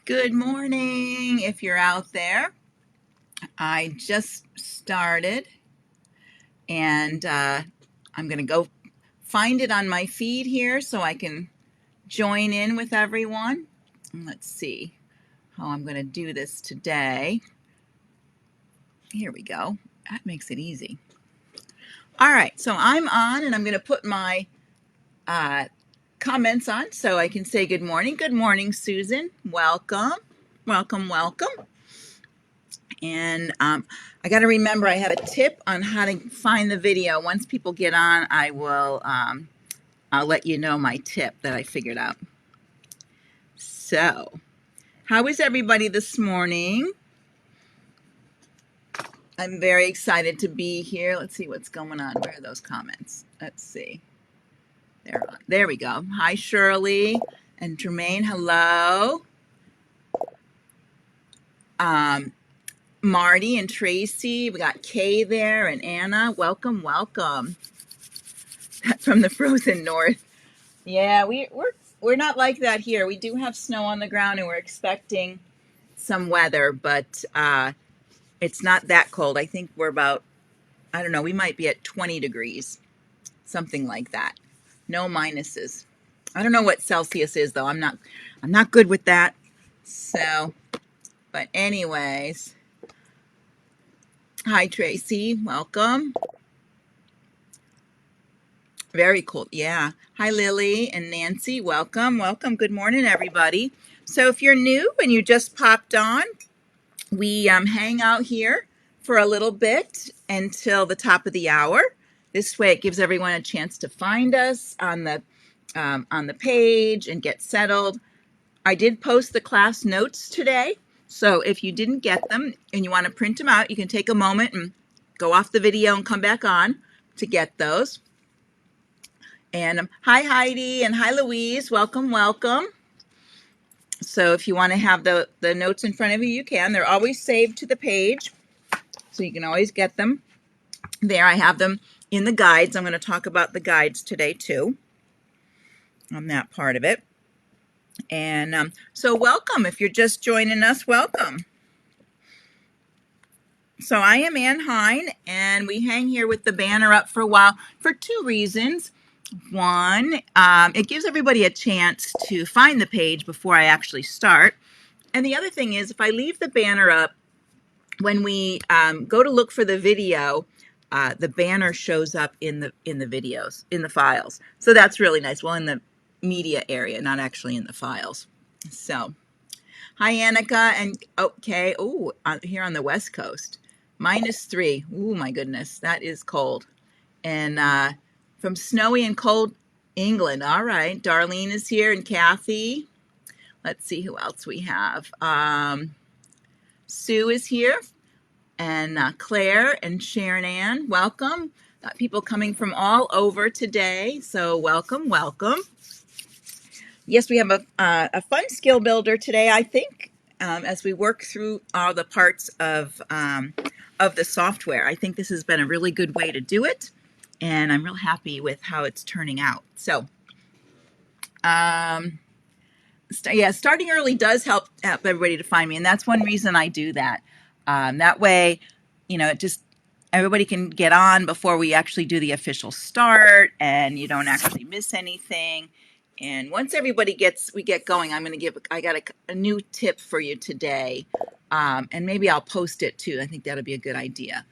Good morning if you're out there. I just started and I'm going to go find it on my feed here so I can join in with everyone. Let's see how I'm going to do this today. Here we go. That makes it easy. All right, so I'm on and I'm going to put my uh, comments on so I can say good morning. Good morning, Susan. Welcome. Welcome, welcome. And I got to remember I have a tip on how to find the video. Once people get on, I'll let you know my tip that I figured out. So, how is everybody this morning? I'm very excited to be here. Let's see what's going on. Where are those comments? Let's see. There we go. Hi, Shirley and Jermaine. Hello. Marty and Tracy. We got Kay there and Anna. Welcome, welcome. From the frozen north. Yeah, we're not like that here. We do have snow on the ground, and we're expecting some weather, but it's not that cold. I think we're about, I don't know, we might be at 20 degrees, something like that. No minuses. I don't know what Celsius is though. I'm not good with that. So, but anyways, hi Tracy, welcome. Very cool. Yeah. Hi, Lily and Nancy. Welcome. Welcome. Good morning, everybody. So if you're new and you just popped on, we hang out here for a little bit until the top of the hour. This way it gives everyone a chance to find us on the page and get settled. I did post the class notes today. So if you didn't get them and you want to print them out, you can take a moment and go off the video and come back on to get those. And hi, Heidi, and hi, Louise. Welcome, welcome. So if you want to have the notes in front of you, you can. They're always saved to the page, so you can always get them there. I have them in the guides. I'm going to talk about the guides today, too, on that part of it. And so welcome. If you're just joining us, welcome. So I am Ann Hine, and we hang here with the banner up for a while for two reasons. One, it gives everybody a chance to find the page before I actually start. And the other thing is, if I leave the banner up, when we go to look for the video, the banner shows up in the videos, in the files. So that's really nice. Well, in the media area, not actually in the files. So, hi Annika, and okay, oh, here on the West Coast, -3. Oh my goodness, that is cold. And from snowy and cold England. All right, Darlene is here and Kathy. Let's see who else we have. Sue is here and Claire and Sharon Ann. Welcome. Got people coming from all over today, so welcome, welcome. Yes, we have a fun skill builder today, I think, as we work through all the parts of the software. I think this has been a really good way to do it, and I'm real happy with how it's turning out. So, starting early does help everybody to find me, and that's one reason I do that. That way, it just everybody can get on before we actually do the official start, and you don't actually miss anything. And once everybody we get going, I got a new tip for you today, and maybe I'll post it too. I think that'll be a good idea.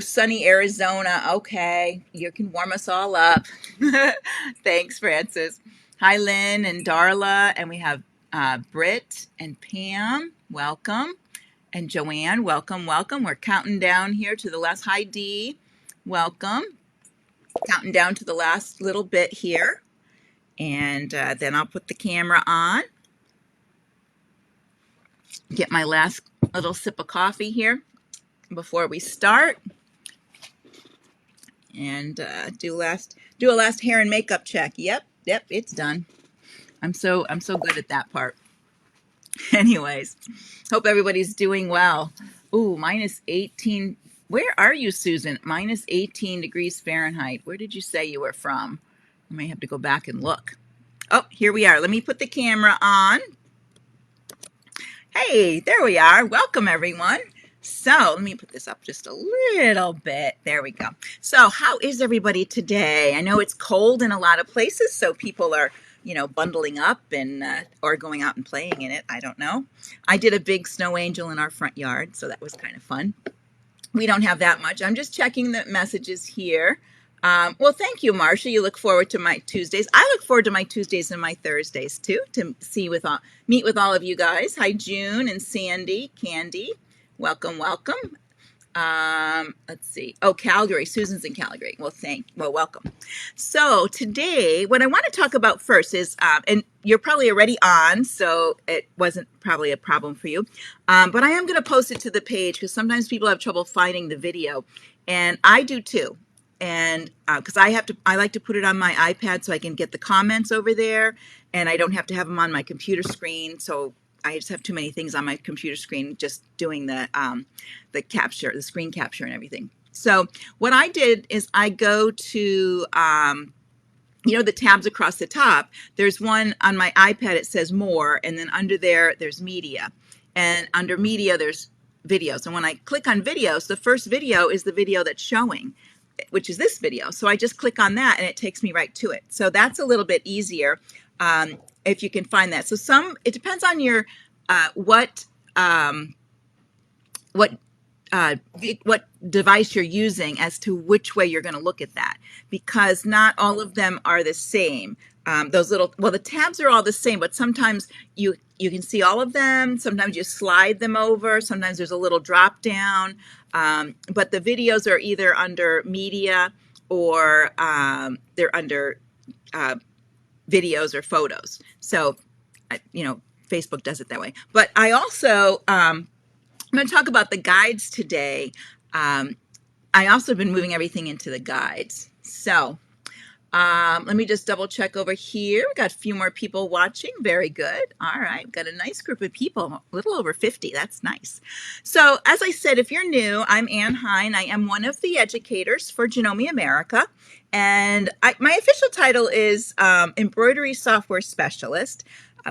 Sunny Arizona. Okay, you can warm us all up. Thanks, Francis. Hi, Lynn and Darla, and we have Britt and Pam. Welcome. And Joanne, welcome, welcome. We're counting down here to the last. Hi, Dee. Welcome. Counting down to the last little bit here. And then I'll put the camera on. Get my last little sip of coffee here before we start. And do a last hair and makeup check. Yep, it's done. I'm so good at that part. Anyways, hope everybody's doing well. Ooh, -18. Where are you, Susan? -18 degrees Fahrenheit. Where did you say you were from? I may have to go back and look. Oh, here we are. Let me put the camera on. Hey, there we are. Welcome, everyone. So let me put this up just a little bit. There we go. So how is everybody today? I know it's cold in a lot of places, so people are, bundling up and or going out and playing in it. I don't know. I did a big snow angel in our front yard, so that was kind of fun. We don't have that much. I'm just checking the messages here. Well, thank you, Marcia. You look forward to my Tuesdays. I look forward to my Tuesdays and my Thursdays too, to meet with all of you guys. Hi, June and Sandy, Candy. Welcome, welcome. Let's see. Oh, Calgary. Susan's in Calgary. Well, welcome. So today, what I want to talk about first is, and you're probably already on, so it wasn't probably a problem for you. But I am going to post it to the page because sometimes people have trouble finding the video, and I do too. And because I like to put it on my iPad so I can get the comments over there, and I don't have to have them on my computer screen. So I just have too many things on my computer screen just doing the capture, the screen capture and everything. So what I did is I go to, the tabs across the top. There's one on my iPad, it says more, and then under there's media. And under media, there's videos. And when I click on videos, the first video is the video that's showing, which is this video. So I just click on that and it takes me right to it. So that's a little bit easier if you can find that. So it depends on your what device you're using as to which way you're going to look at that, because not all of them are the same. The tabs are all the same, but sometimes you can see all of them. Sometimes you slide them over. Sometimes there's a little drop down. But the videos are either under media or they're under videos or photos. So, Facebook does it that way. But I also, I'm going to talk about the guides today. I also have been moving everything into the guides. So let me just double check over here. We got a few more people watching. Very good. All right. Got a nice group of people, a little over 50. That's nice. So as I said, if you're new, I'm Ann Hein. I am one of the educators for Janome America. And my official title is Embroidery Software Specialist.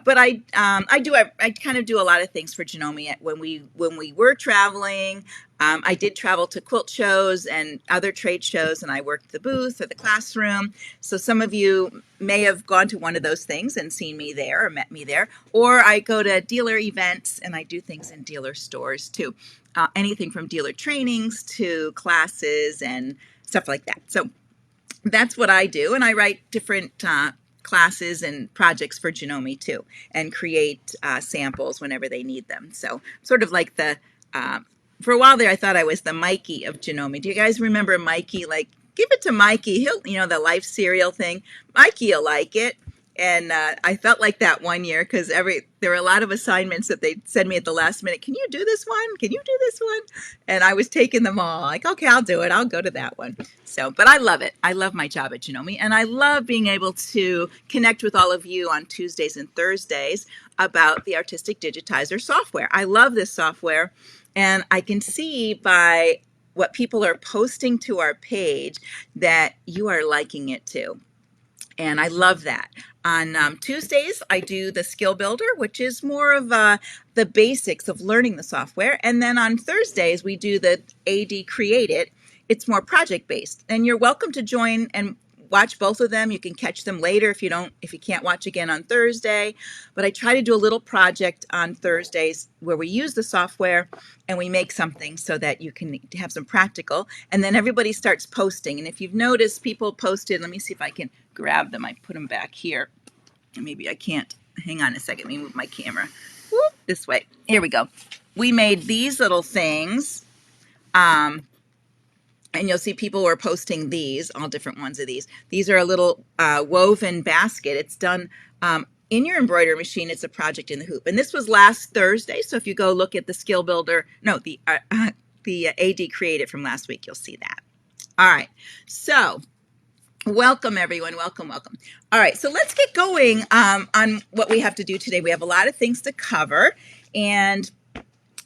But I kind of do a lot of things for Janome. When we were traveling, I did travel to quilt shows and other trade shows, and I worked the booth or the classroom. So some of you may have gone to one of those things and seen me there or met me there. Or I go to dealer events and I do things in dealer stores too. Anything from dealer trainings to classes and stuff like that. So that's what I do, and I write different classes and projects for Janome too, and create samples whenever they need them. So sort of like for a while there, I thought I was the Mikey of Janome. Do you guys remember Mikey? Like, give it to Mikey. He'll, the life cereal thing. Mikey will like it. And I felt like that one year because there were a lot of assignments that they'd send me at the last minute. Can you do this one? Can you do this one? And I was taking them all. Like, okay, I'll do it. I'll go to that one. So, but I love it. I love my job at Janome. And I love being able to connect with all of you on Tuesdays and Thursdays about the Artistic Digitizer software. I love this software. And I can see by what people are posting to our page that you are liking it too. And I love that. On Tuesdays, I do the Skill Builder, which is more of the basics of learning the software. And then on Thursdays, we do the AD Create It. It's more project-based. And you're welcome to join and watch both of them. You can catch them later if you can't watch again on Thursday. But I try to do a little project on Thursdays where we use the software and we make something so that you can have some practical. And then everybody starts posting. And if you've noticed, people posted, let me see if I can grab them. I put them back here. And maybe I can't. Hang on a second. Let me move my camera. Whoop, this way. Here we go. We made these little things. And you'll see people were posting these, all different ones of these. These are a little woven basket. It's done in your embroidery machine. It's a project in the hoop. And this was last Thursday. So if you go look at the Skill Builder, the AD Create It from last week, you'll see that. All right. So welcome, everyone. Welcome, welcome. All right. So let's get going on what we have to do today. We have a lot of things to cover. And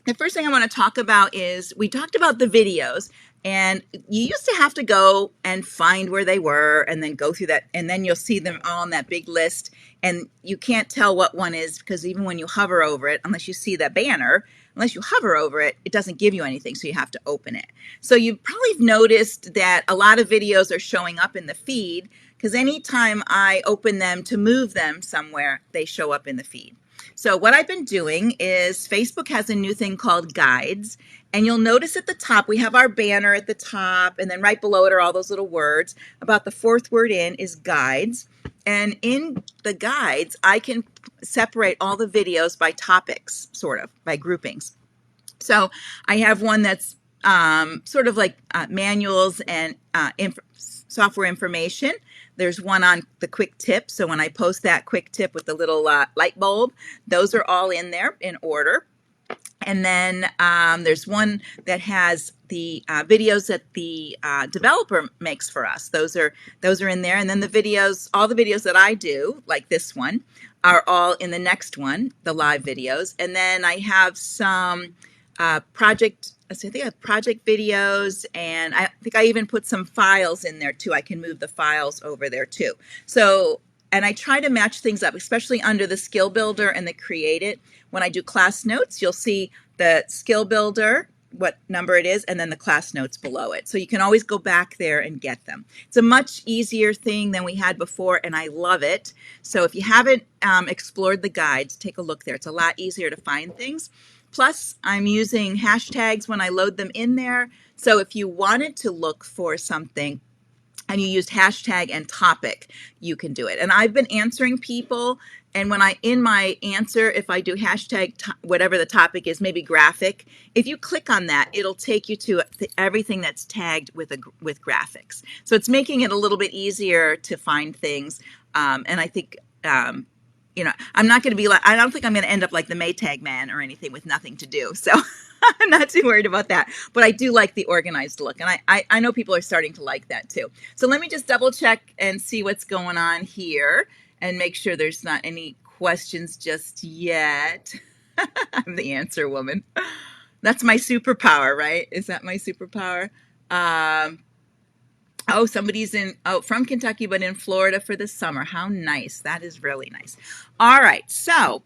the first thing I want to talk about is we talked about the videos. And you used to have to go and find where they were and then go through that. And then you'll see them all on that big list. And you can't tell what one is because even when you hover over it, unless you see the banner, unless you hover over it, it doesn't give you anything. So you have to open it. So you probably have noticed that a lot of videos are showing up in the feed because anytime I open them to move them somewhere, they show up in the feed. So what I've been doing is Facebook has a new thing called guides. And you'll notice at the top, we have our banner at the top, and then right below it are all those little words. About the fourth word in is guides. And in the guides, I can separate all the videos by topics, sort of, by groupings. So I have one that's sort of like manuals and software information. There's one on the quick tip. So when I post that quick tip with the little light bulb, those are all in there in order. And then there's one that has the videos that the developer makes for us. Those are in there. And then the videos, all the videos that I do, like this one, are all in the next one, the live videos. And then I have some project videos, and I think I even put some files in there too. I can move the files over there too. So, and I try to match things up, especially under the skill builder and the create it. When I do class notes, you'll see the skill builder, what number it is, and then the class notes below it. So you can always go back there and get them. It's a much easier thing than we had before, and I love it. So if you haven't explored the guides, take a look there. It's a lot easier to find things. Plus, I'm using hashtags when I load them in there. So if you wanted to look for something and you used hashtag and topic, you can do it. And I've been answering people, and when in my answer, if I do hashtag whatever the topic is, maybe graphic, if you click on that, it'll take you to everything that's tagged with graphics. So it's making it a little bit easier to find things. And I think I'm not going to be like, I don't think I'm going to end up like the Maytag man or anything with nothing to do. So I'm not too worried about that. But I do like the organized look. And I know people are starting to like that too. So let me just double check and see what's going on here and make sure there's not any questions just yet. I'm the answer woman. That's my superpower, right? Is that my superpower? Oh, somebody's from Kentucky, but in Florida for the summer. How nice. That is really nice. All right. So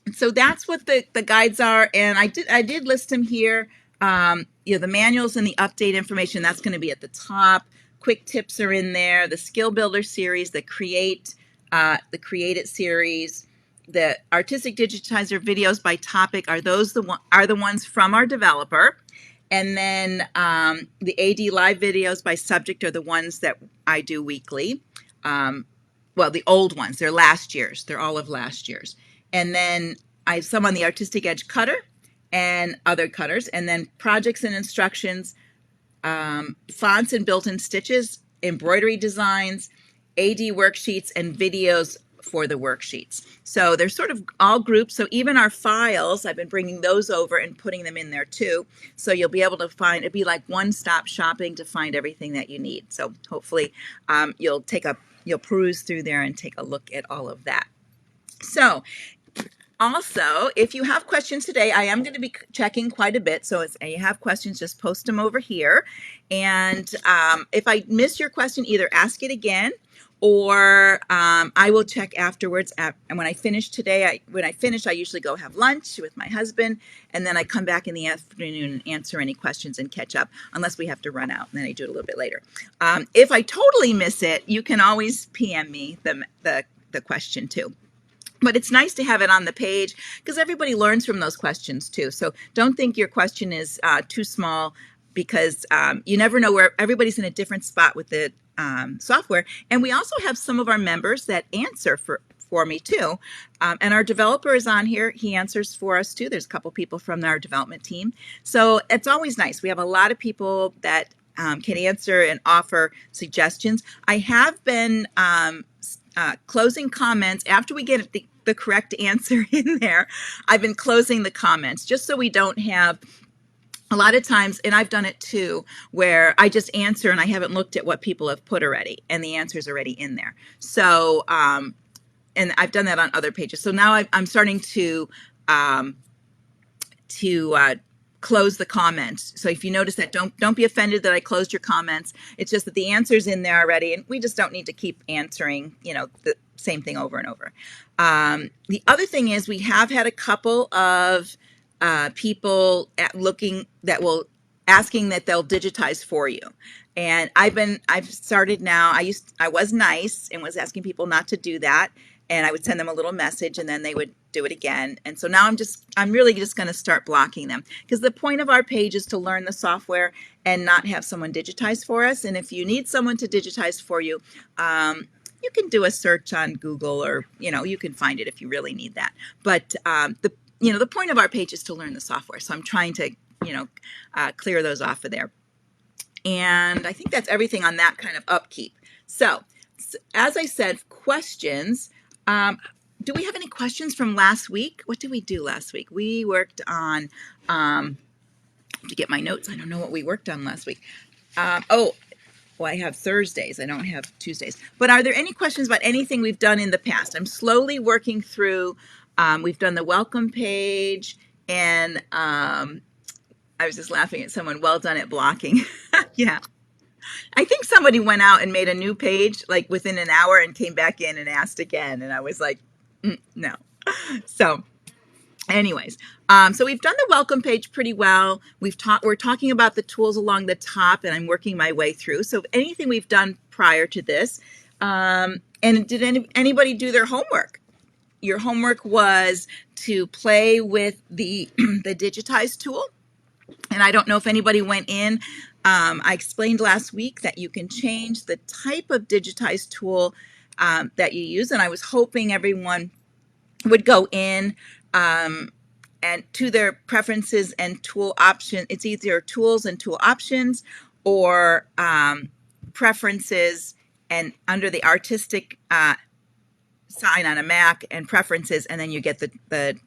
that's what the guides are. And I did list them here. The manuals and the update information, that's going to be at the top. Quick tips are in there. The skill builder series, the create it series, the artistic digitizer videos by topic are the ones from our developer. And then the AD live videos by subject are the ones that I do weekly. Well, the old ones, they're last year's. They're all of last year's. And then I have some on the Artistic Edge cutter and other cutters. And then projects and instructions, fonts and built-in stitches, embroidery designs, AD worksheets, and videos for the worksheets. So they're sort of all grouped. So even our files, I've been bringing those over and putting them in there too. So you'll be able to find, it'd be like one-stop shopping to find everything that you need. So hopefully you'll peruse through there and take a look at all of that. So also, if you have questions today, I am going to be checking quite a bit. So if you have questions, just post them over here. And if I miss your question, either ask it again, or I will check afterwards. And when I finish today, I usually go have lunch with my husband, and then I come back in the afternoon and answer any questions and catch up, unless we have to run out, and then I do it a little bit later. If I totally miss it, you can always PM me the question too. But it's nice to have it on the page because everybody learns from those questions too. So don't think your question is too small, because you never know where everybody's in a different spot with the software. And we also have some of our members that answer for me too. And our developer is on here. He answers for us too. There's a couple people from our development team. So it's always nice. We have a lot of people that can answer and offer suggestions. I have been closing comments after we get the correct answer in there. I've been closing the comments just so we don't have a lot of times, and I've done it too, where I just answer and I haven't looked at what people have put already, and the answer's already in there. So, and I've done that on other pages. So now I'm starting to close the comments. So if you notice that, don't be offended that I closed your comments. It's just that the answer's in there already, and we just don't need to keep answering, the same thing over and over. The other thing is we have had a couple of people asking that they'll digitize for you. And I've started now. I was nice and was asking people not to do that. And I would send them a little message and then they would do it again. And so now I'm really just going to start blocking them, because the point of our page is to learn the software and not have someone digitize for us. And if you need someone to digitize for you, you can do a search on Google, or, you can find it if you really need that. But the point of our page is to learn the software. So I'm trying to, clear those off of there. And I think that's everything on that kind of upkeep. So as I said, questions. Do we have any questions from last week? What did we do last week? We worked on, to get my notes, I don't know what we worked on last week. I have Thursdays. I don't have Tuesdays. But are there any questions about anything we've done in the past? I'm slowly working through, we've done the welcome page, and I was just laughing at someone, well done at blocking. Yeah. I think somebody went out and made a new page like within an hour and came back in and asked again. And I was like, no. So anyways, so we've done the welcome page pretty well. We're talking about the tools along the top, and I'm working my way through. So anything we've done prior to this, and did anybody do their homework? Your homework was to play with the digitize tool. And I don't know if anybody went in. I explained last week that you can change the type of digitized tool that you use. And I was hoping everyone would go in and to their preferences and tool option. It's either tools and tool options, or preferences, and under the artistic sign on a Mac, and preferences, and then you get the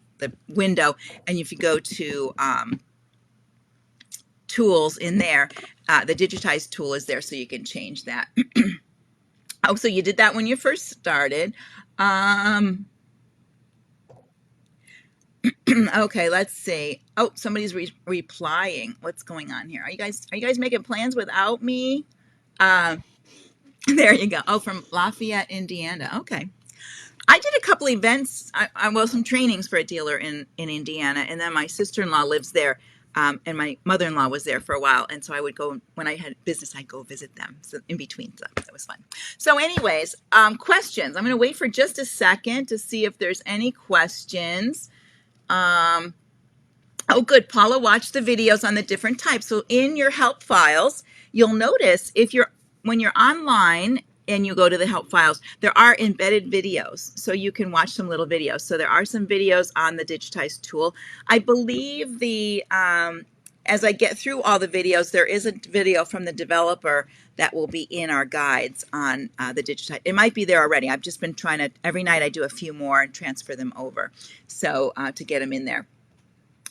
window. And if you go to tools in there, the digitize tool is there, so you can change that. Oh, so you did that when you first started. Okay, let's see. Oh, somebody's replying. What's going on here? Are you guys making plans without me? There you go. Oh, from Lafayette, Indiana. Okay. I did a couple events, some trainings for a dealer in Indiana, and then my sister-in-law lives there, and my mother-in-law was there for a while, and so I would go, when I had business, I'd go visit them, so in between, so that was fun. So anyways, questions. I'm going to wait for just a second to see if there's any questions. Oh, good. Paula watched the videos on the different types. So in your help files, you'll notice when you're online and you go to the help files, there are embedded videos, so you can watch some little videos. So there are some videos on the digitize tool. I believe as I get through all the videos, there is a video from the developer that will be in our guides on the digitize. It might be there already. I've just been trying to, every night I do a few more and transfer them over, so to get them in there.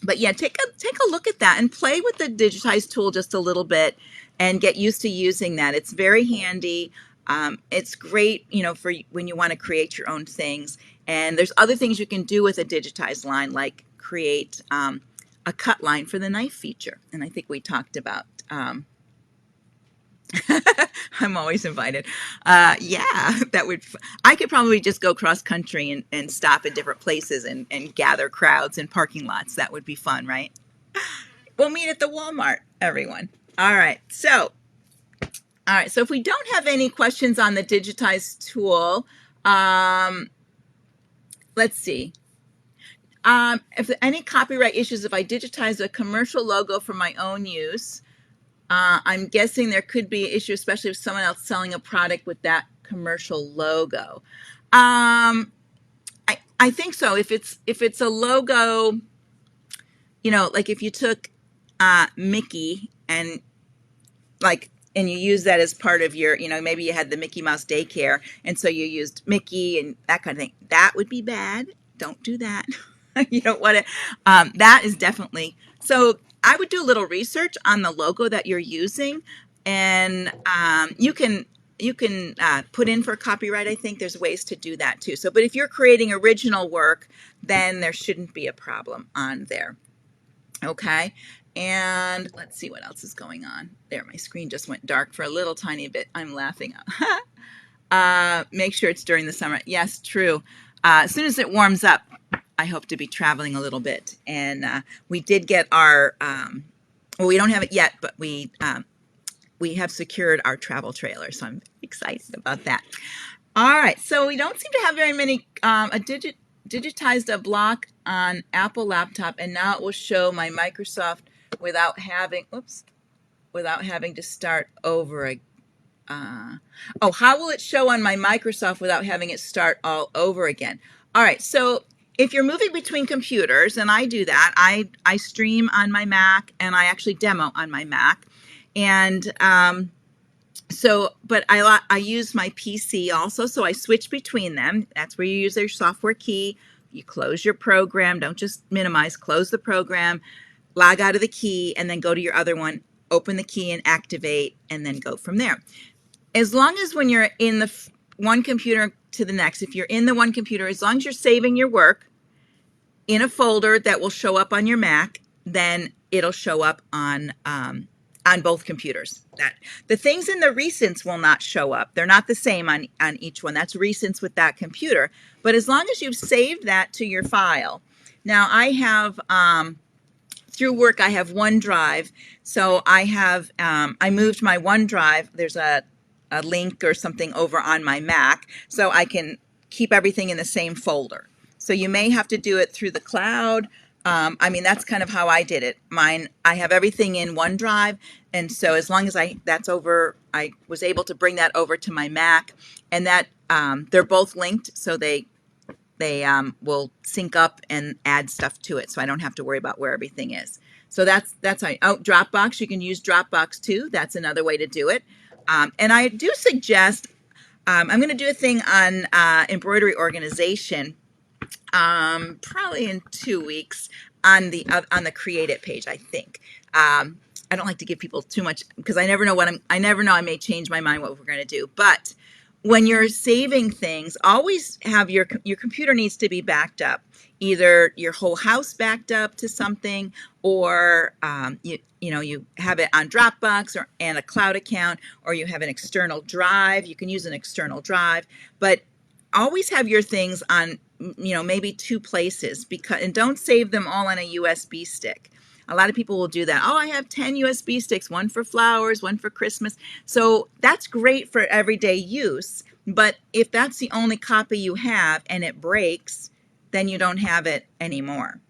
But yeah, take a look at that and play with the digitize tool just a little bit and get used to using that. It's very handy. It's great, for when you want to create your own things. And there's other things you can do with a digitized line, like create a cut line for the knife feature. And I think we talked about, I'm always invited. Yeah, I could probably just go cross country and stop in different places and gather crowds in parking lots. That would be fun, right? We'll meet at the Walmart, everyone. All right, so if we don't have any questions on the digitize tool, let's see. If any copyright issues, if I digitize a commercial logo for my own use, I'm guessing there could be an issue, especially if someone else selling a product with that commercial logo. I think so. If it's a logo, like if you took Mickey and and you use that as part of your, maybe you had the Mickey Mouse daycare, and so you used Mickey and that kind of thing. That would be bad. Don't do that. You don't want to. That is definitely. So I would do a little research on the logo that you're using, and you can put in for copyright. I think there's ways to do that too. So, but if you're creating original work, then there shouldn't be a problem on there. Okay. And let's see what else is going on. There, my screen just went dark for a little tiny bit. I'm laughing. Make sure it's during the summer. Yes, true. As soon as it warms up, I hope to be traveling a little bit. And we did get our, well, we don't have it yet, but we have secured our travel trailer. So I'm excited about that. All right, so we don't seem to have very many, digitized a block on Apple laptop, and now it will show my Microsoft without having, without having to start over again. Oh, how will it show on my Microsoft without having it start all over again? All right, so if you're moving between computers, and I do that, I stream on my Mac, and I actually demo on my Mac, and but I use my PC also, so I switch between them. That's where you use your software key. You close your program. Don't just minimize. Close the program, log out of the key, and then go to your other one, open the key and activate, and then go from there. As long as when you're in the one computer to the next, if you're in the one computer, as long as you're saving your work in a folder that will show up on your Mac, then it'll show up on both computers. The things in the recents will not show up. They're not the same on each one. That's recents with that computer. But as long as you've saved that to your file. Now I have, through work, I have OneDrive. So I have, I moved my OneDrive. There's a link or something over on my Mac, so I can keep everything in the same folder. So you may have to do it through the cloud. I mean, that's kind of how I did it. Mine, I have everything in OneDrive, and so as long as that's over, I was able to bring that over to my Mac, and that they're both linked, so they will sync up and add stuff to it, so I don't have to worry about where everything is. So that's how. Oh, Dropbox, you can use Dropbox too. That's another way to do it. And I do suggest, I'm going to do a thing on embroidery organization, probably in 2 weeks on the Create It page, I think. I don't like to give people too much because I never know I may change my mind what we're going to do. But when you're saving things, always have your computer needs to be backed up. Either your whole house backed up to something, or you have it on Dropbox and a cloud account, or you have an external drive. You can use an external drive, but always have your things on maybe 2 places, and don't save them all on a USB stick. A lot of people will do that. Oh, I have 10 USB sticks, one for flowers, one for Christmas. So that's great for everyday use. But if that's the only copy you have and it breaks, then you don't have it anymore.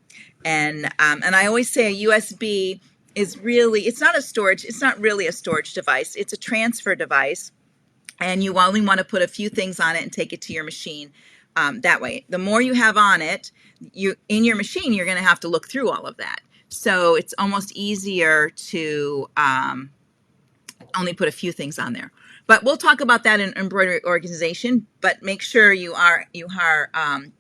And I always say a USB is really, it's not really a storage device. It's a transfer device. And you only want to put a few things on it and take it to your machine. That way, the more you have on it, in your machine, you're going to have to look through all of that. So it's almost easier to only put a few things on there. But we'll talk about that in embroidery organization, but make sure you are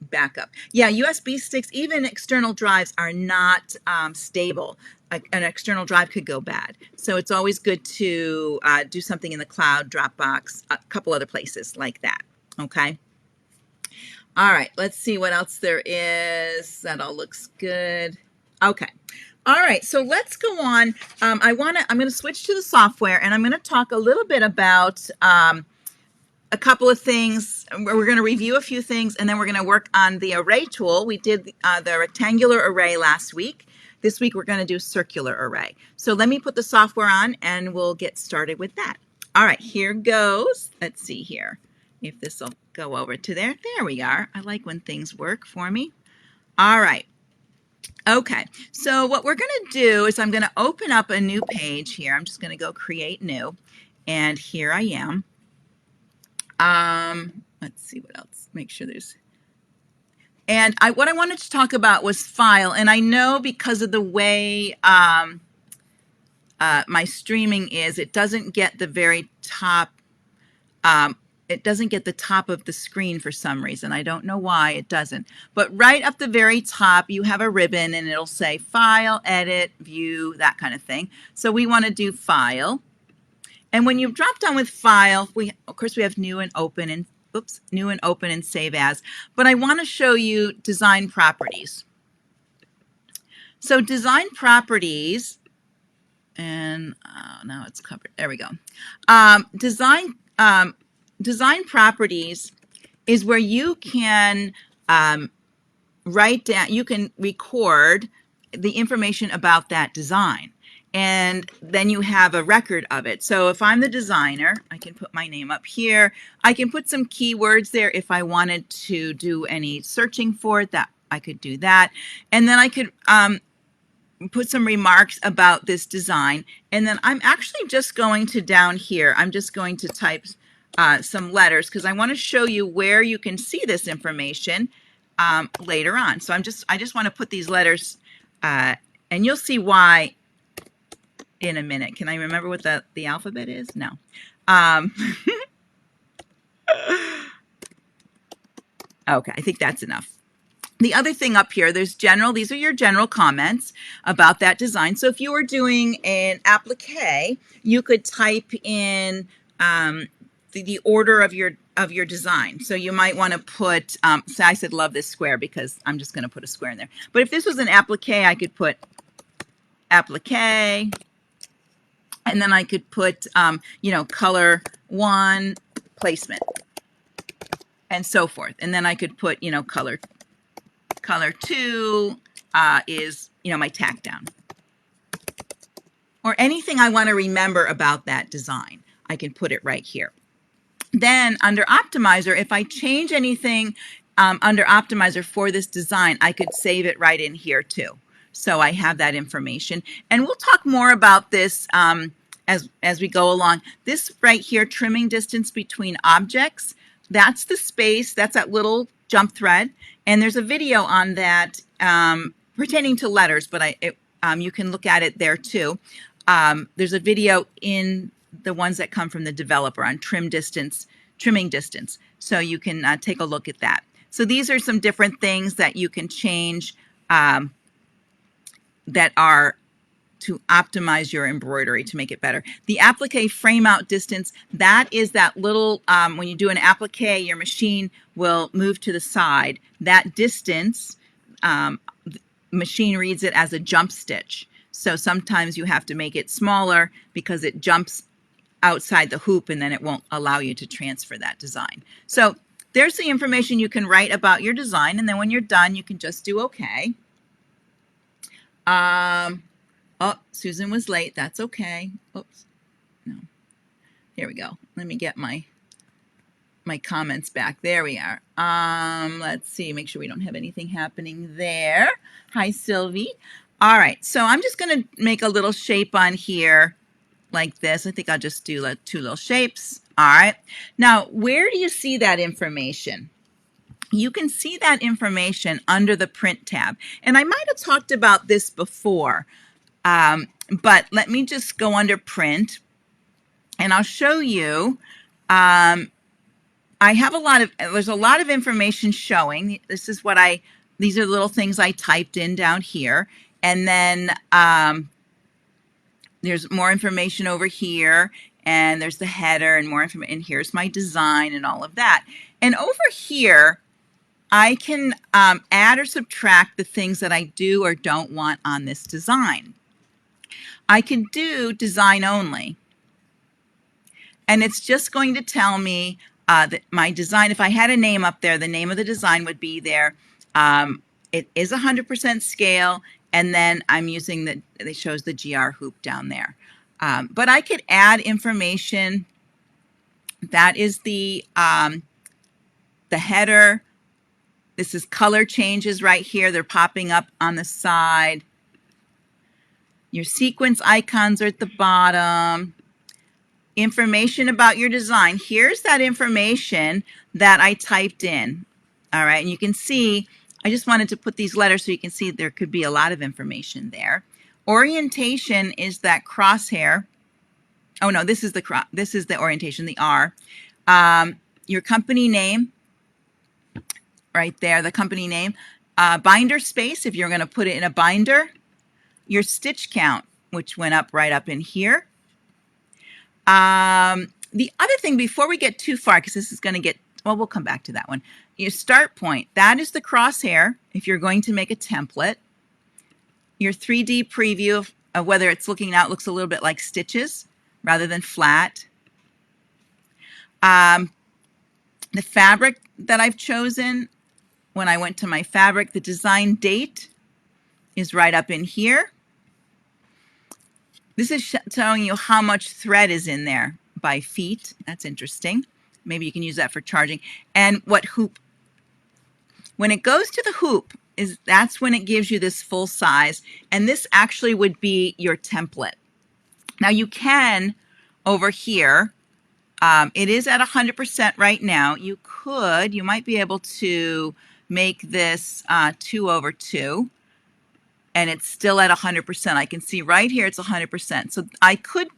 backup. Yeah, USB sticks, even external drives are not stable. An external drive could go bad. So it's always good to do something in the cloud, Dropbox, a couple other places like that, okay? All right, let's see what else there is. That all looks good. Okay. All right, so let's go on. I'm going to switch to the software, and I'm going to talk a little bit about a couple of things. We're going to review a few things, and then we're going to work on the array tool. We did the rectangular array last week. This week, we're going to do circular array. So let me put the software on, and we'll get started with that. All right, here goes. Let's see here if this will go over to there. There we are. I like when things work for me. All right. Okay, so what we're going to do is I'm going to open up a new page here. I'm just going to go create new, and here I am. Let's see what else. Make sure there's. And what I wanted to talk about was file, and I know because of the way my streaming is, it doesn't get the very top. It doesn't get the top of the screen for some reason. I don't know why it doesn't. But right up the very top, you have a ribbon, and it'll say File, Edit, View, that kind of thing. So we want to do File. And when you drop down with File, of course we have New and Open and New and Open and Save As. But I want to show you Design Properties. So Design Properties And now it's covered. There we go. Design design properties is where you can write down, you can record the information about that design. And then you have a record of it. So if I'm the designer, I can put my name up here. I can put some keywords there if I wanted to do any searching for it, that I could do that. And then I could put some remarks about this design. And then I'm actually just going to down here, I'm just going to type some letters because I want to show you where you can see this information later on. So I just want to put these letters and you'll see why in a minute. Can I remember what the alphabet is? No. Okay, I think that's enough. The other thing up here, there's general, these are your general comments about that design. So if you were doing an applique, you could type in the order of your design. So you might want to put, so I said love this square because I'm just going to put a square in there. But if this was an applique, I could put applique, and then I could put, you know, color 1, placement, and so forth. And then I could put, you know, color 2 is, you know, my tack down. Or anything I want to remember about that design, I can put it right here. Then under Optimizer, if I change anything under Optimizer for this design, I could save it right in here too. So I have that information. And we'll talk more about this as we go along. This right here, trimming distance between objects, that's the space, that's that little jump thread. And there's a video on that pertaining to letters, but you can look at it there too. There's a video in the ones that come from the developer on trimming distance. So you can take a look at that. So these are some different things that you can change that are to optimize your embroidery to make it better. The applique frame out distance, that is that little, when you do an applique, your machine will move to the side. That distance, machine reads it as a jump stitch. So sometimes you have to make it smaller because it jumps outside the hoop and then it won't allow you to transfer that design. So there's the information you can write about your design, and then when you're done, you can just do okay. Oh, Susan was late. That's okay. Oops. No. Here we go. Let me get my comments back. There we are. Let's see. Make sure we don't have anything happening there. Hi, Sylvie. All right. So I'm just going to make a little shape on here like this. I think I'll just do like 2 little shapes. All right. Now, where do you see that information? You can see that information under the print tab. And I might have talked about this before. But let me just go under print and I'll show you. I have there's a lot of information showing. This is these are little things I typed in down here. And then there's more information over here, and there's the header and more information. And here's my design and all of that. And over here, I can add or subtract the things that I do or don't want on this design. I can do design only, and it's just going to tell me that my design, if I had a name up there, the name of the design would be there. It is 100% scale, and then I'm using it shows the GR hoop down there. But I could add information. That is the header. This is color changes right here. They're popping up on the side. Your sequence icons are at the bottom. Information about your design. Here's that information that I typed in. All right, and you can see, I just wanted to put these letters so you can see there could be a lot of information there. Orientation is that crosshair. Oh no, this is the orientation, the R. Your company name, right there, the company name. Binder space, if you're going to put it in a binder. Your stitch count, which went up right up in here. The other thing, before we get too far, because this is going to get, well, we'll come back to that one. Your start point, that is the crosshair if you're going to make a template. Your 3D preview whether it's looking out, looks a little bit like stitches rather than flat. The fabric that I've chosen, when I went to my fabric, the design date is right up in here. This is telling you how much thread is in there by feet. That's interesting. Maybe you can use that for charging. And what hoop. When it goes to the hoop, that's when it gives you this full size. And this actually would be your template. Now you can, over here, it is at 100% right now. You might be able to make this 2/2. And it's still at 100%. I can see right here it's 100%. So I could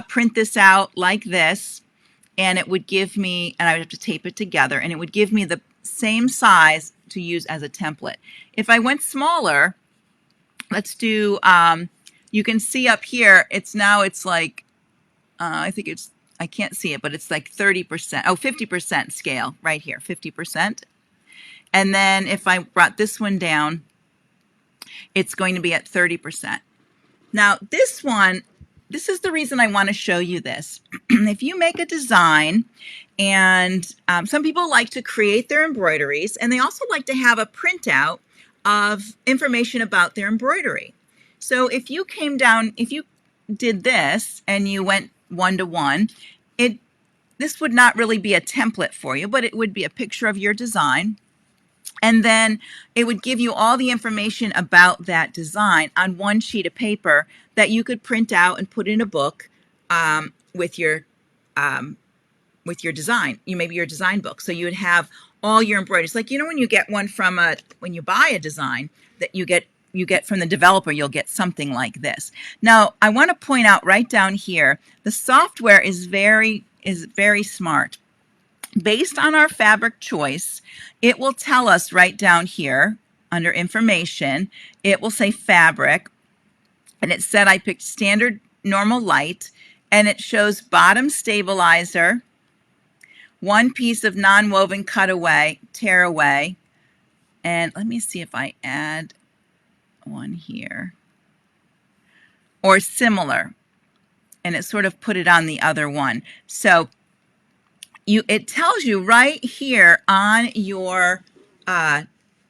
print this out like this, and it would give me, and I would have to tape it together, and it would give me the same size to use as a template. If I went smaller, let's do, you can see up here, it's like, I think it's, I can't see it, but it's like 30%, 50% scale right here, 50%. And then if I brought this one down, it's going to be at 30%. Now this one, this is the reason I want to show you this. If you make a design, and some people like to create their embroideries, and they also like to have a printout of information about their embroidery. So if you came down, if you did this and you went 1-to-1, this would not really be a template for you, but it would be a picture of your design. And then it would give you all the information about that design on one sheet of paper that you could print out and put in a book with your design. Maybe your design book. So you would have all your embroideries. Like, you know, when you get one from when you buy a design that you get from the developer, you'll get something like this. Now, I want to point out right down here, the software is very smart. Based on our fabric choice, it will tell us right down here under information, it will say fabric, and it said I picked standard normal light, and it shows bottom stabilizer, one piece of non-woven cutaway, tear away, and let me see if I add one here, or similar, and it sort of put it on the other one. So it tells you right here on your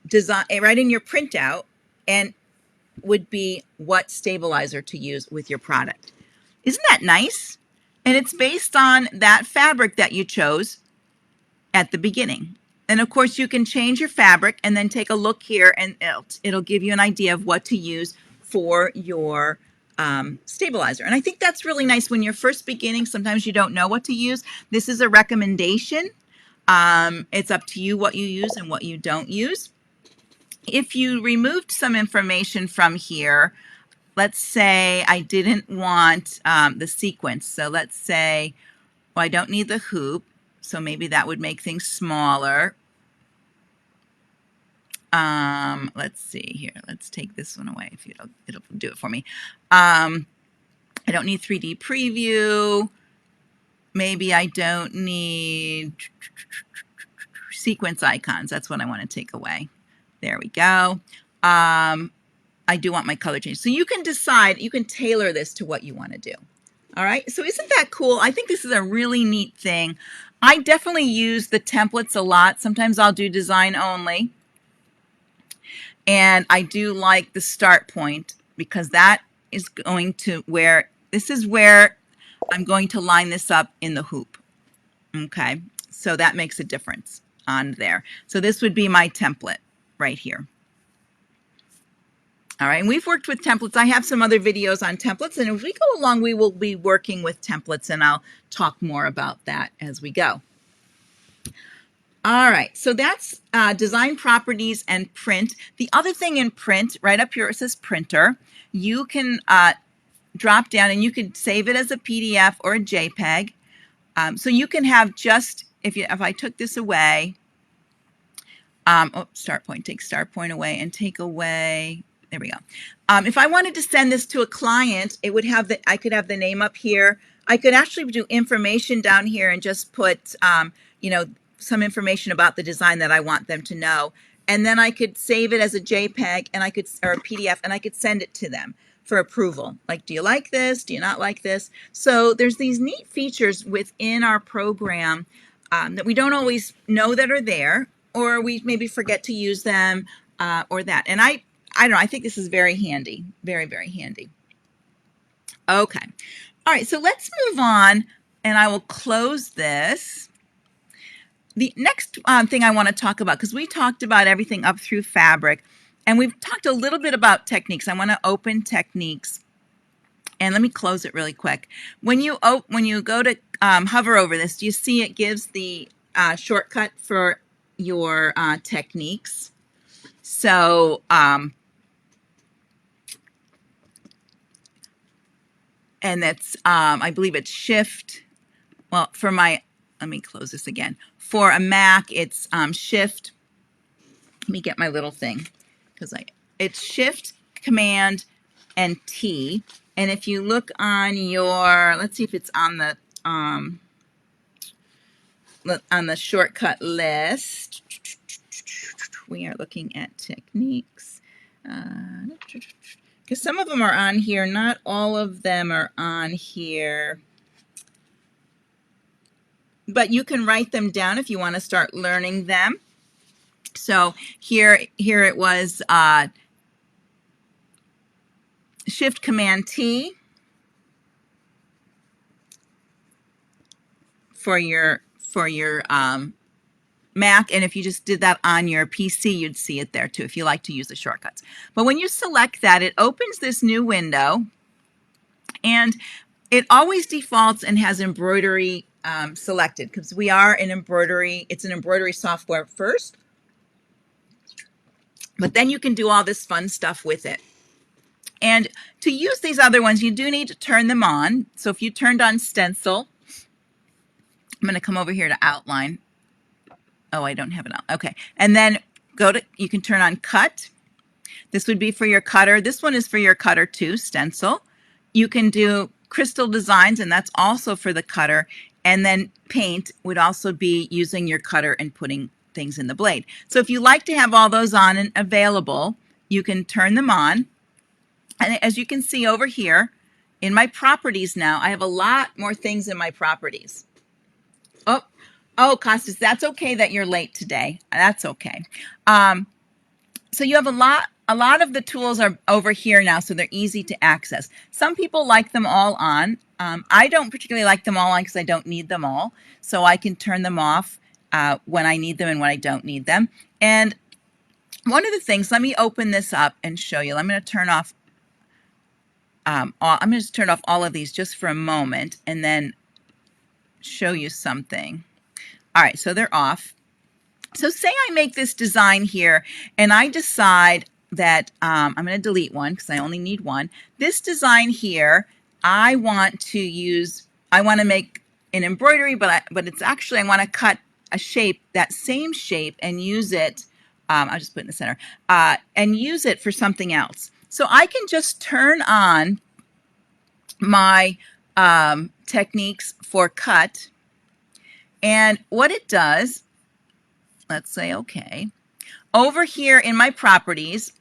design, right in your printout, and would be what stabilizer to use with your product. Isn't that nice? And it's based on that fabric that you chose at the beginning. And of course, you can change your fabric and then take a look here, and it'll give you an idea of what to use for your stabilizer. And I think that's really nice when you're first beginning. Sometimes you don't know what to use. This is a recommendation. It's up to you what you use and what you don't use. If you removed some information from here, let's say I didn't want the sequence. So let's say, well, I don't need the hoop. So maybe that would make things smaller. Let's see here. Let's take this one away. If it'll do it for me. I don't need 3D preview. Maybe I don't need sequence icons. That's what I want to take away. There we go. I do want my color change. So you can decide, you can tailor this to what you want to do. All right. So isn't that cool? I think this is a really neat thing. I definitely use the templates a lot. Sometimes I'll do design only. And I do like the start point because that is going to where, this is where I'm going to line this up in the hoop. Okay. So that makes a difference on there. So this would be my template right here. All right, and we've worked with templates. I have some other videos on templates, and as we go along, we will be working with templates, and I'll talk more about that as we go. All right, so that's design properties and print. The other thing in print, right up here, it says printer. You can drop down, and you can save it as a PDF or a JPEG. So you can have just, if I took this away, start point, take start point away, and take away. There we go. If I wanted to send this to a client, it would have I could have the name up here. I could actually do information down here and just put, you know, some information about the design that I want them to know. And then I could save it as a JPEG and or a PDF, and I could send it to them for approval. Like, do you like this? Do you not like this? So there's these neat features within our program that we don't always know that are there, or we maybe forget to use them, or that. And I don't know, I think this is very handy, very, very handy. Okay. All right, so let's move on, and I will close this. The next thing I want to talk about, because we talked about everything up through fabric, and we've talked a little bit about techniques. I want to open techniques, and let me close it really quick. When you go to hover over this, do you see it gives the shortcut for your techniques? So, and that's, I believe it's Shift. Well, for my, let me close this again. For a Mac, it's Shift. Let me get my little thing, because it's Shift, Command, and T. And if you look on your, let's see if it's on the shortcut list. We are looking at techniques. Because some of them are on here, not all of them are on here. But you can write them down if you want to start learning them. So here it was Shift Command T for your Mac, and if you just did that on your PC, you'd see it there too if you like to use the shortcuts. But when you select that, it opens this new window, and it always defaults and has embroidery selected, because we are in embroidery. It's an embroidery software first, but then you can do all this fun stuff with it. And to use these other ones, you do need to turn them on. So if you turned on stencil, I'm going to come over here to outline. Oh, I don't have it on. Okay. And then you can turn on cut. This would be for your cutter. This one is for your cutter too, stencil. You can do crystal designs, and that's also for the cutter. And then paint would also be using your cutter and putting things in the blade. So if you like to have all those on and available, you can turn them on. And as you can see over here in my properties now, I have a lot more things in my properties. Oh, Costas, that's okay that you're late today. That's okay. So you have a lot of the tools are over here now, so they're easy to access. Some people like them all on. I don't particularly like them all on because I don't need them all. So I can turn them off when I need them and when I don't need them. And one of the things, let me open this up and show you. I'm going to turn off I'm going to just turn off all of these just for a moment and then show you something. All right, so they're off. So say I make this design here and I decide that I'm going to delete one because I only need one. This design here, I want to make an embroidery, but it's actually, I want to cut a shape, that same shape, and use it, I'll just put it in the center, and use it for something else. So I can just turn on my techniques for cut, and what it does, let's say okay. Over here in my properties,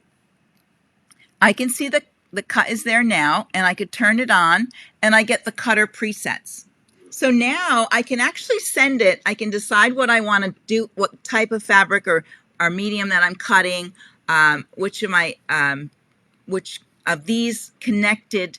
I can see the cut is there now, and I could turn it on, and I get the cutter presets. So now I can actually send it. I can decide what I want to do, what type of fabric or medium that I'm cutting, which of these connected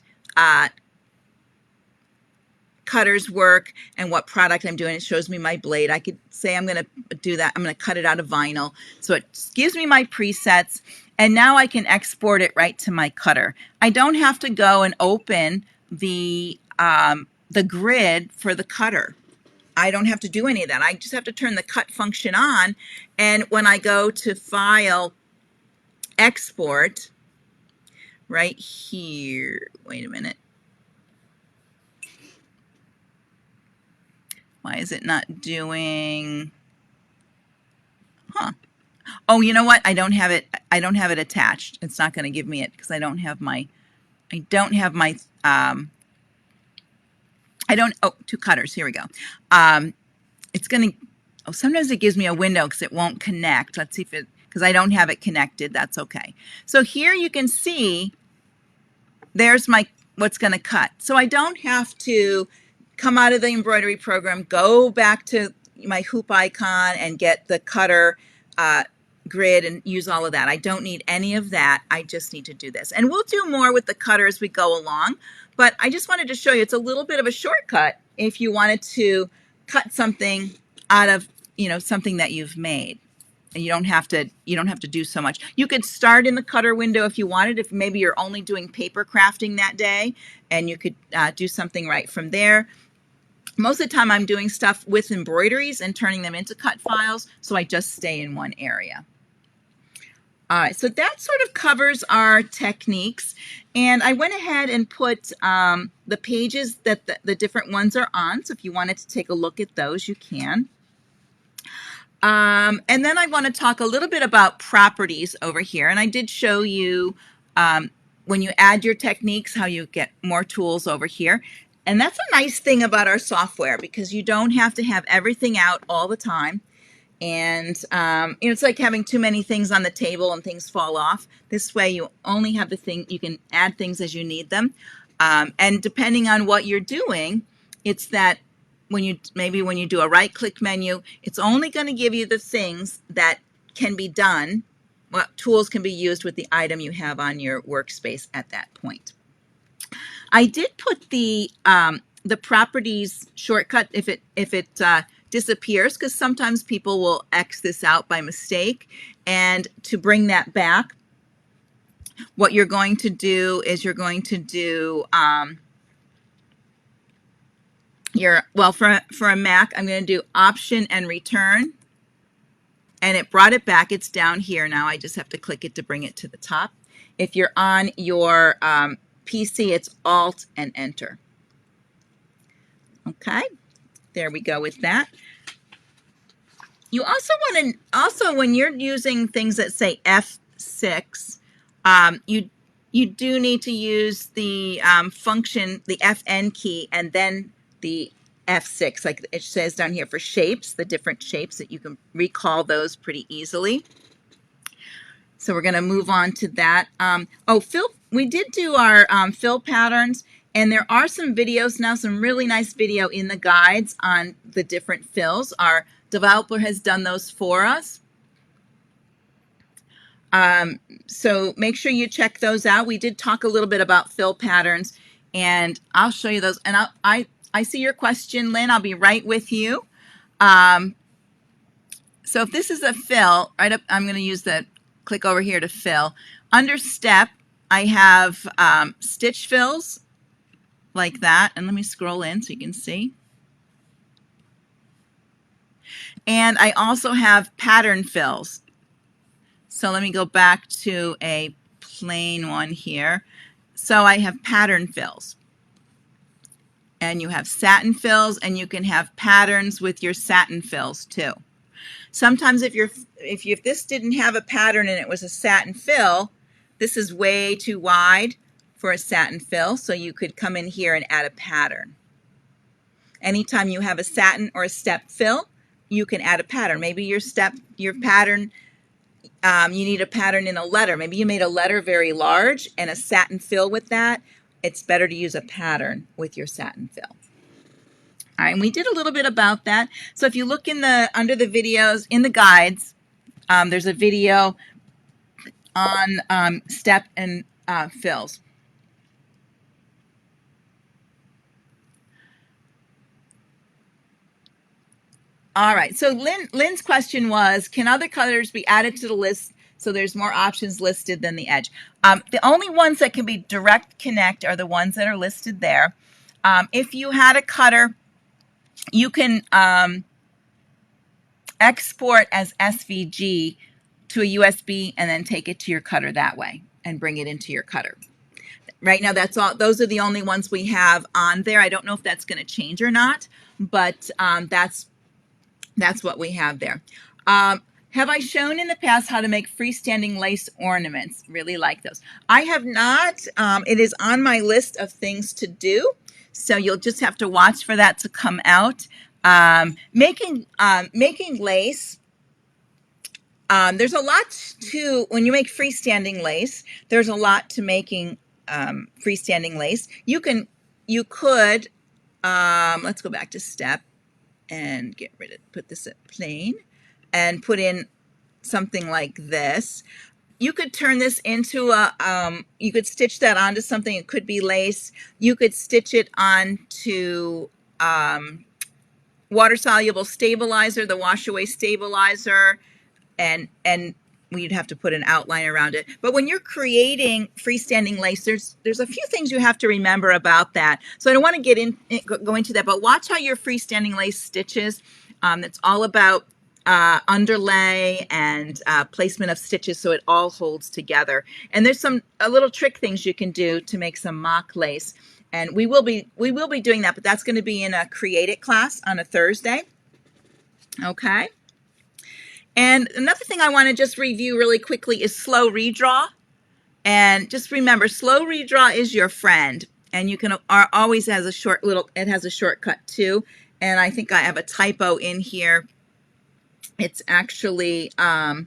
cutters work, and what product I'm doing. It shows me my blade. I could say I'm going to do that. I'm going to cut it out of vinyl. So it gives me my presets, and now I can export it right to my cutter. I don't have to go and open the grid for the cutter. I don't have to do any of that. I just have to turn the cut function on, and when I go to File, Export, right here, wait a minute. Why is it not doing, Oh, you know what? I don't have it attached. It's not going to give me it because I don't have my, two cutters. Here we go. It's going to, sometimes it gives me a window because it won't connect. Let's see because I don't have it connected. That's okay. So here you can see there's my what's going to cut. So I don't have to come out of the embroidery program, go back to my hoop icon and get the cutter grid and use all of that. I don't need any of that. I just need to do this. And we'll do more with the cutter as we go along. But I just wanted to show you it's a little bit of a shortcut if you wanted to cut something out of, something that you've made. And you don't have to do so much. You could start in the cutter window if you wanted, if maybe you're only doing paper crafting that day, and you could do something right from there. Most of the time I'm doing stuff with embroideries and turning them into cut files, so I just stay in one area. All right, so that sort of covers our techniques. And I went ahead and put the pages that the different ones are on. So if you wanted to take a look at those, you can. And then I want to talk a little bit about properties over here. And I did show you when you add your techniques, how you get more tools over here. And that's a nice thing about our software because you don't have to have everything out all the time. And it's like having too many things on the table and things fall off. This way you only have the thing, you can add things as you need them. And depending on what you're doing, it's that when you do a right click menu, it's only going to give you the things that can be done, what tools can be used with the item you have on your workspace at that point. I did put the properties shortcut if it disappears, because sometimes people will X this out by mistake. And to bring that back, what you're going to do is you're going to do for a Mac, I'm going to do Option and Return. And it brought it back. It's down here now. I just have to click it to bring it to the top. If you're on your PC, it's Alt and Enter. Okay, there we go with that. You also want to, when you're using things that say F6, you do need to use the function, the FN key, and then the F6, like it says down here for shapes, the different shapes that you can recall those pretty easily. So we're going to move on to that. We did do our fill patterns, and there are some videos now, some really nice video in the guides on the different fills. Our developer has done those for us. So make sure you check those out. We did talk a little bit about fill patterns, and I'll show you those. And I see your question, Lynn. I'll be right with you. So if this is a fill, right up, I'm going to use the click over here to fill. Under step, I have stitch fills like that. And let me scroll in so you can see. And I also have pattern fills. So let me go back to a plain one here. So I have pattern fills. And you have satin fills, and you can have patterns with your satin fills too. Sometimes if this didn't have a pattern and it was a satin fill, this is way too wide for a satin fill, so you could come in here and add a pattern. Anytime you have a satin or a step fill, you can add a pattern. Maybe your pattern, you need a pattern in a letter. Maybe you made a letter very large and a satin fill with that. It's better to use a pattern with your satin fill. All right, and we did a little bit about that. So if you look under the videos, in the guides, there's a video on step and fills. All right, so Lynn's question was, can other colors be added to the list so there's more options listed than the edge? The only ones that can be direct connect are the ones that are listed there. If you had a cutter, you can export as SVG to a USB and then take it to your cutter that way and bring it into your cutter. Right now, that's all. Those are the only ones we have on there. I don't know if that's going to change or not, but that's what we have there. Have I shown in the past how to make freestanding lace ornaments? Really like those. I have not. It is on my list of things to do, so you'll just have to watch for that to come out. Making lace, there's a lot to, when you make freestanding lace, there's a lot to making freestanding lace. You could, let's go back to step and put this at plain and put in something like this. You could turn this into you could stitch that onto something. It could be lace. You could stitch it onto water-soluble stabilizer, the wash-away stabilizer, and we'd have to put an outline around it. But when you're creating freestanding lace, there's a few things you have to remember about that. So I don't want to go into that, but watch how your freestanding lace stitches. It's all about underlay and placement of stitches so it all holds together. And there's a little trick things you can do to make some mock lace. And we will be doing that, but that's going to be in a Create It class on a Thursday. Okay. And another thing I want to just review really quickly is slow redraw. And just remember, slow redraw is your friend. And you can always has a short it has a shortcut too. And I think I have a typo in here. It's actually, oh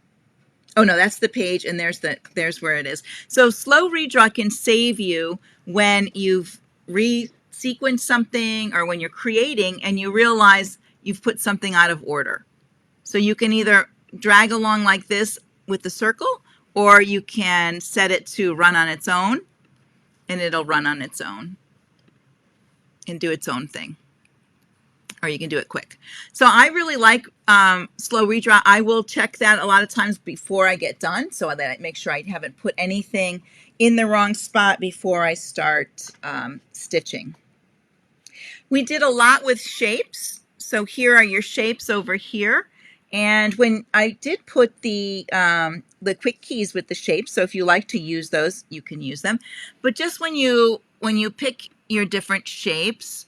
no, that's the page, and there's where it is. So slow redraw can save you when you've resequenced something or when you're creating and you realize you've put something out of order. So you can either drag along like this with the circle, or you can set it to run on its own, and it'll run on its own and do its own thing. Or you can do it quick. So I really like slow redraw. I will check that a lot of times before I get done so that I make sure I haven't put anything in the wrong spot before I start stitching. We did a lot with shapes. So here are your shapes over here. And when I did put the quick keys with the shapes, so if you like to use those, you can use them. But just when you pick your different shapes,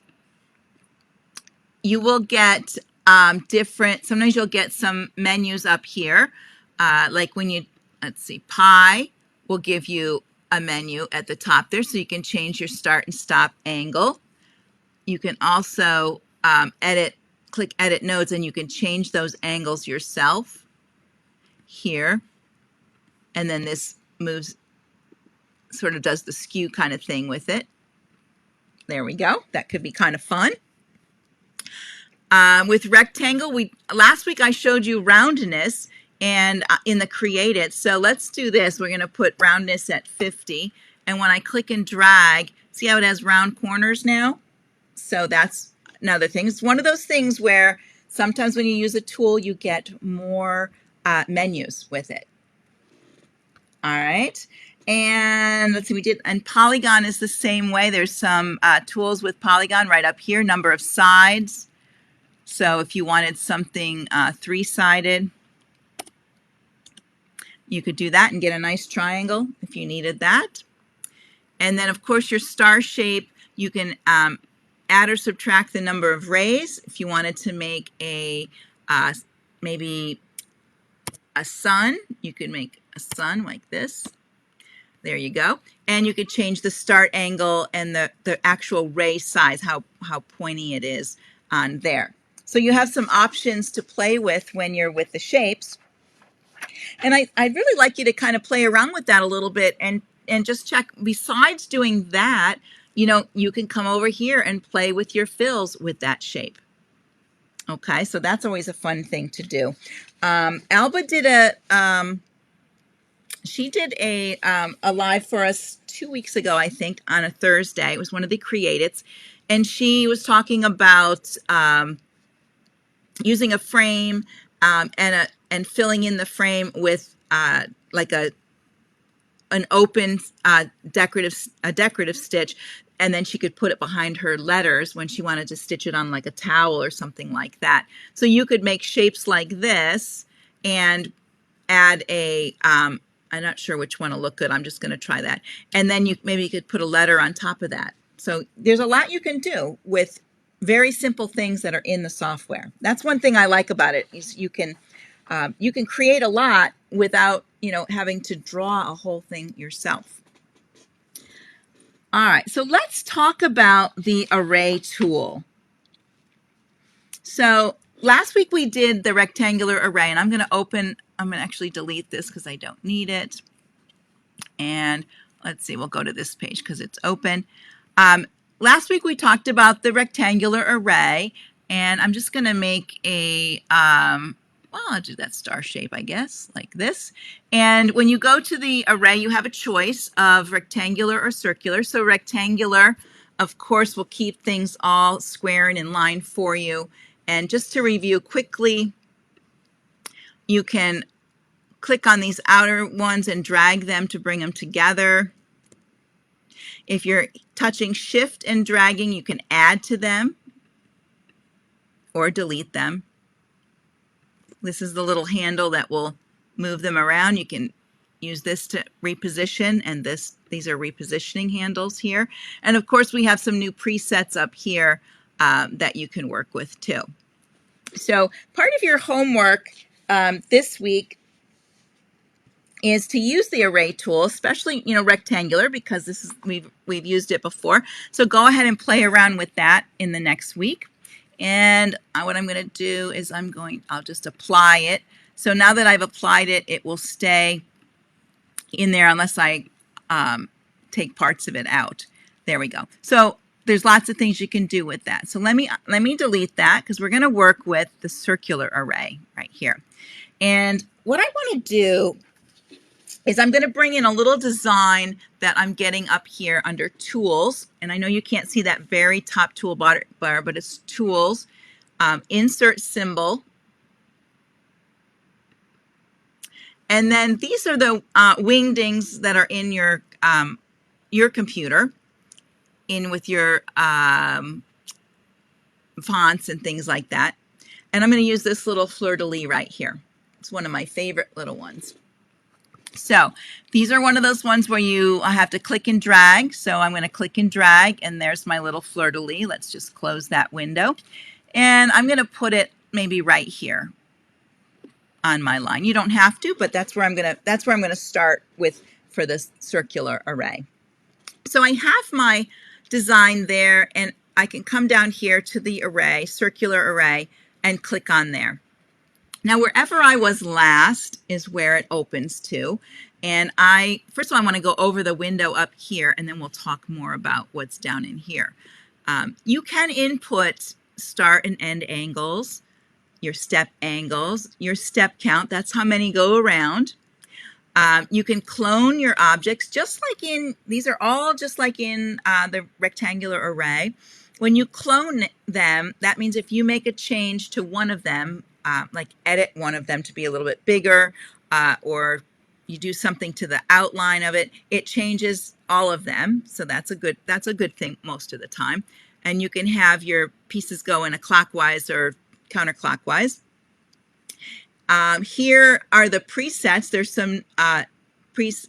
you will get sometimes you'll get some menus up here. Like when let's see, Pi will give you a menu at the top there, so you can change your start and stop angle. You can also click Edit Nodes, and you can change those angles yourself here. And then this sort of does the skew kind of thing with it. There we go. That could be kind of fun. With rectangle, last week I showed you roundness and in the Create It. So let's do this. We're going to put roundness at 50. And when I click and drag, see how it has round corners now? So that's another thing. It's one of those things where sometimes when you use a tool, you get more menus with it. All right. And let's see, and polygon is the same way. There's some tools with polygon right up here, number of sides. So if you wanted something three-sided, you could do that and get a nice triangle if you needed that. And then, of course, your star shape, you can add or subtract the number of rays. If you wanted to make maybe a sun, you could make a sun like this. There you go. And you could change the start angle and the actual ray size, how pointy it is on there. So you have some options to play with when you're with the shapes. And I'd really like you to kind of play around with that a little bit and just check. Besides doing that, you can come over here and play with your fills with that shape. Okay, so that's always a fun thing to do. Alba did a live for us 2 weeks ago, I think, on a Thursday. It was one of the Create It's, and she was talking about using a frame and filling in the frame with like an open decorative stitch, and then she could put it behind her letters when she wanted to stitch it on like a towel or something like that. So you could make shapes like this and add I'm not sure which one will look good. I'm just going to try that. And then maybe you could put a letter on top of that. So there's a lot you can do with very simple things that are in the software. That's one thing I like about it, is you can create a lot without having to draw a whole thing yourself. All right, so let's talk about the array tool. So last week we did the rectangular array, and I'm going to actually delete this because I don't need it. And let's see, we'll go to this page because it's open. Last week we talked about the rectangular array, and I'm just going to make a, well, I'll do that star shape, I guess, like this. And when you go to the array, you have a choice of rectangular or circular. So rectangular, of course, will keep things all square and in line for you. And just to review quickly, you can click on these outer ones and drag them to bring them together. If you're touching shift and dragging, you can add to them or delete them. This is the little handle that will move them around. You can use this to reposition, and these are repositioning handles here. And of course, we have some new presets up here that you can work with too. So part of your homework this week is to use the array tool, especially, rectangular, because this is we've used it before. So go ahead and play around with that in the next week. And what I'm going to do is I'll just apply it. So now that I've applied it, it will stay in there unless I take parts of it out. There we go. So there's lots of things you can do with that. So let me delete that because we're going to work with the circular array right here. And what I want to do is I'm going to bring in a little design that I'm getting up here under Tools. And I know you can't see that very top toolbar, but it's Tools, Insert Symbol. And then these are the wingdings that are in your computer, in with your fonts and things like that. And I'm going to use this little fleur-de-lis right here. It's one of my favorite little ones. So these are one of those ones where you have to click and drag. So I'm going to click and drag, and there's my little fleur-de-lis. Let's just close that window. And I'm going to put it maybe right here on my line. You don't have to, but that's where I'm going to start with for this circular array. So I have my design there, and I can come down here to the array, circular array, and click on there. Now, wherever I was last is where it opens to. And first of all, I want to go over the window up here, and then we'll talk more about what's down in here. You can input start and end angles, your step angles, your step count. That's how many go around. You can clone your objects just like these are all just like in the rectangular array. When you clone them, that means if you make a change to one of them, like edit one of them to be a little bit bigger, or you do something to the outline of it, it changes all of them. So that's a good thing most of the time. And you can have your pieces go in a clockwise or counterclockwise. Here are the presets. There's some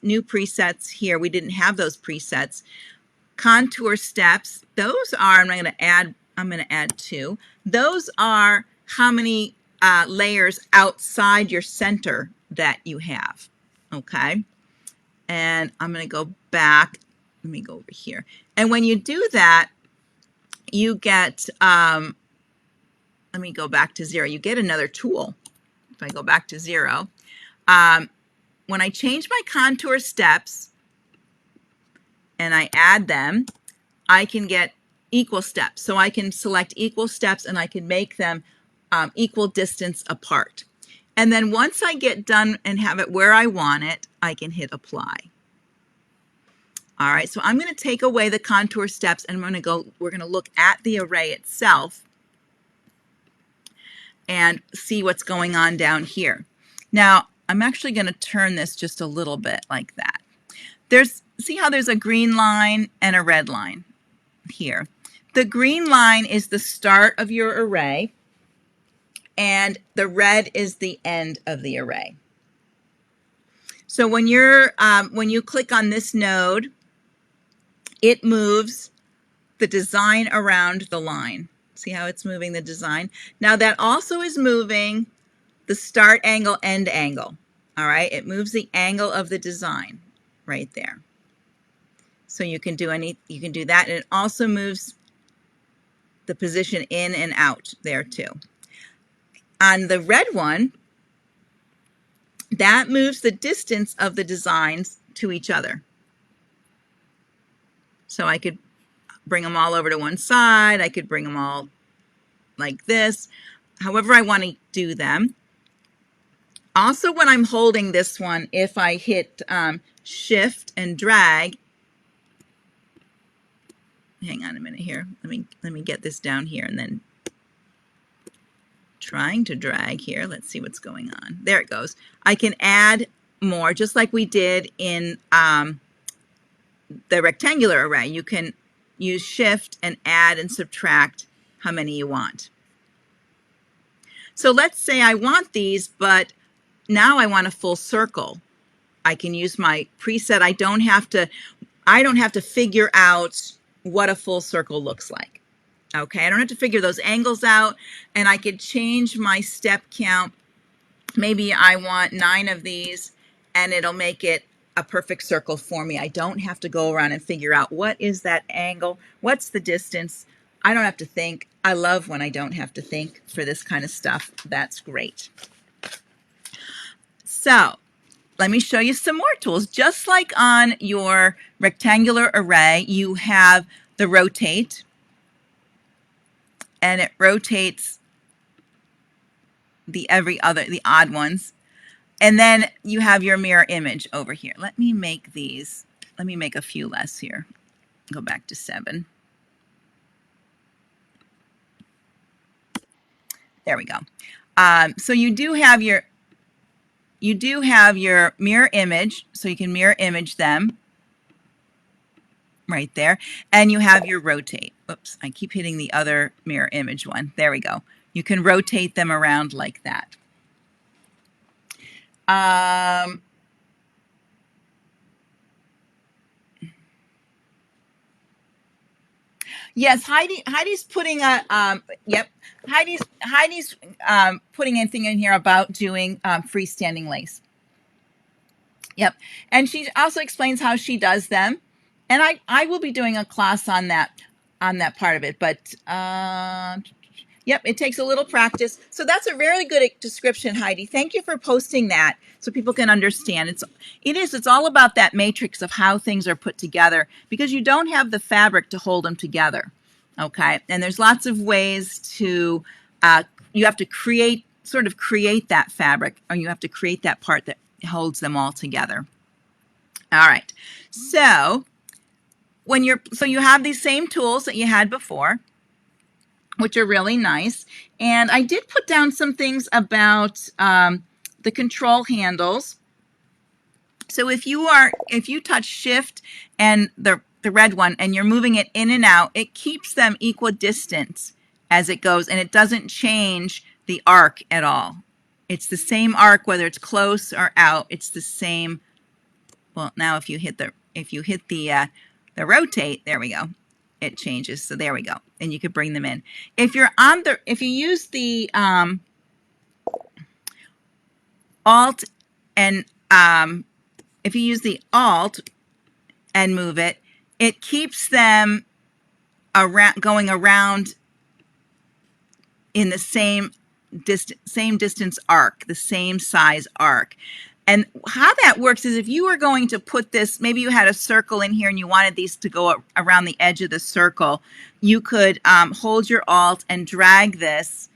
new presets here. We didn't have those presets. Contour steps. Those are, I'm going to add 2. Those are how many layers outside your center that you have. Okay. And I'm going to go back. Let me go over here. And when you do that, you get, let me go back to 0. You get another tool. If I go back to 0, when I change my contour steps and I add them, I can get equal steps. So I can select equal steps and I can make them equal distance apart. And then once I get done and have it where I want it, I can hit apply. All right, so I'm going to take away the contour steps, and we're going to look at the array itself and see what's going on down here. Now, I'm actually going to turn this just a little bit like that. See how there's a green line and a red line here. The green line is the start of your array, and the red is the end of the array. So when you click on this node, it moves the design around the line. See how it's moving the design? Now that also is moving the start angle, end angle. All right, it moves the angle of the design right there. So you can do that, and it also moves the position in and out there too. On the red one, that moves the distance of the designs to each other. So I could bring them all over to one side. I could bring them all like this, however I want to do them. Also, when I'm holding this one, if I hit shift and drag, hang on a minute here. Let me get this down here and then trying to drag here. Let's see what's going on. There it goes. I can add more, just like we did in the rectangular array. You can use shift and add and subtract how many you want. So let's say I want these, but now I want a full circle. I can use my preset. I don't have to figure out what a full circle looks like. Okay, I don't have to figure those angles out, and I could change my step count. Maybe I want 9 of these, and it'll make it a perfect circle for me. I don't have to go around and figure out what is that angle, what's the distance. I don't have to think. I love when I don't have to think for this kind of stuff. That's great. So let me show you some more tools. Just like on your rectangular array, you have the rotate, and it rotates the odd ones. And then you have your mirror image over here. Let me make these. Let me make a few less here. Go back to 7. There we go. So you do have your mirror image, so you can mirror image them right there. And you have your rotate. Oops, I keep hitting the other mirror image one. There we go. You can rotate them around like that. Yes, Heidi's putting a yep. Heidi's putting anything in here about doing freestanding lace. Yep, and she also explains how she does them, and I will be doing a class on that part of it. But yep, it takes a little practice. So that's a very good description, Heidi. Thank you for posting that so people can understand. It's all about that matrix of how things are put together, because you don't have the fabric to hold them together. Okay, and there's lots of ways to you have to create that fabric, or you have to create that part that holds them all together. All right, so you have these same tools that you had before, which are really nice. And I did put down some things about the control handles. So if you touch shift and the red one and you're moving it in and out, it keeps them equidistant as it goes, and it doesn't change the arc at all. It's the same arc whether it's close or out. It's the same. Well, now if you hit the rotate, there we go. It changes. So there we go. And you could bring them in. If you use the Alt and if you use the Alt and move it, it keeps them going around in the same distance arc, the same size arc. And how that works is if you were going to put this, maybe you had a circle in here and you wanted these to go around the edge of the circle, you could hold your Alt and drag this.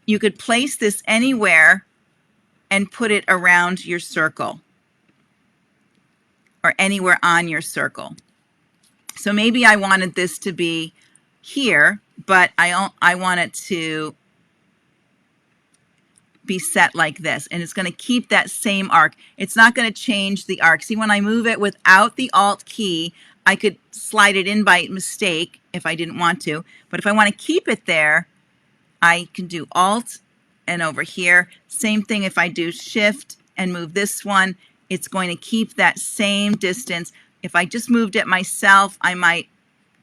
You could place this anywhere and put it around your circle or anywhere on your circle. So maybe I wanted this to be here, but I want it to be set like this, and it's going to keep that same arc. It's not going to change the arc. See, when I move it without the Alt key, I could slide it in by mistake if I didn't want to, but if I want to keep it there, I can do Alt and over here. Same thing if I do Shift and move this one, it's going to keep that same distance. If I just moved it myself, I might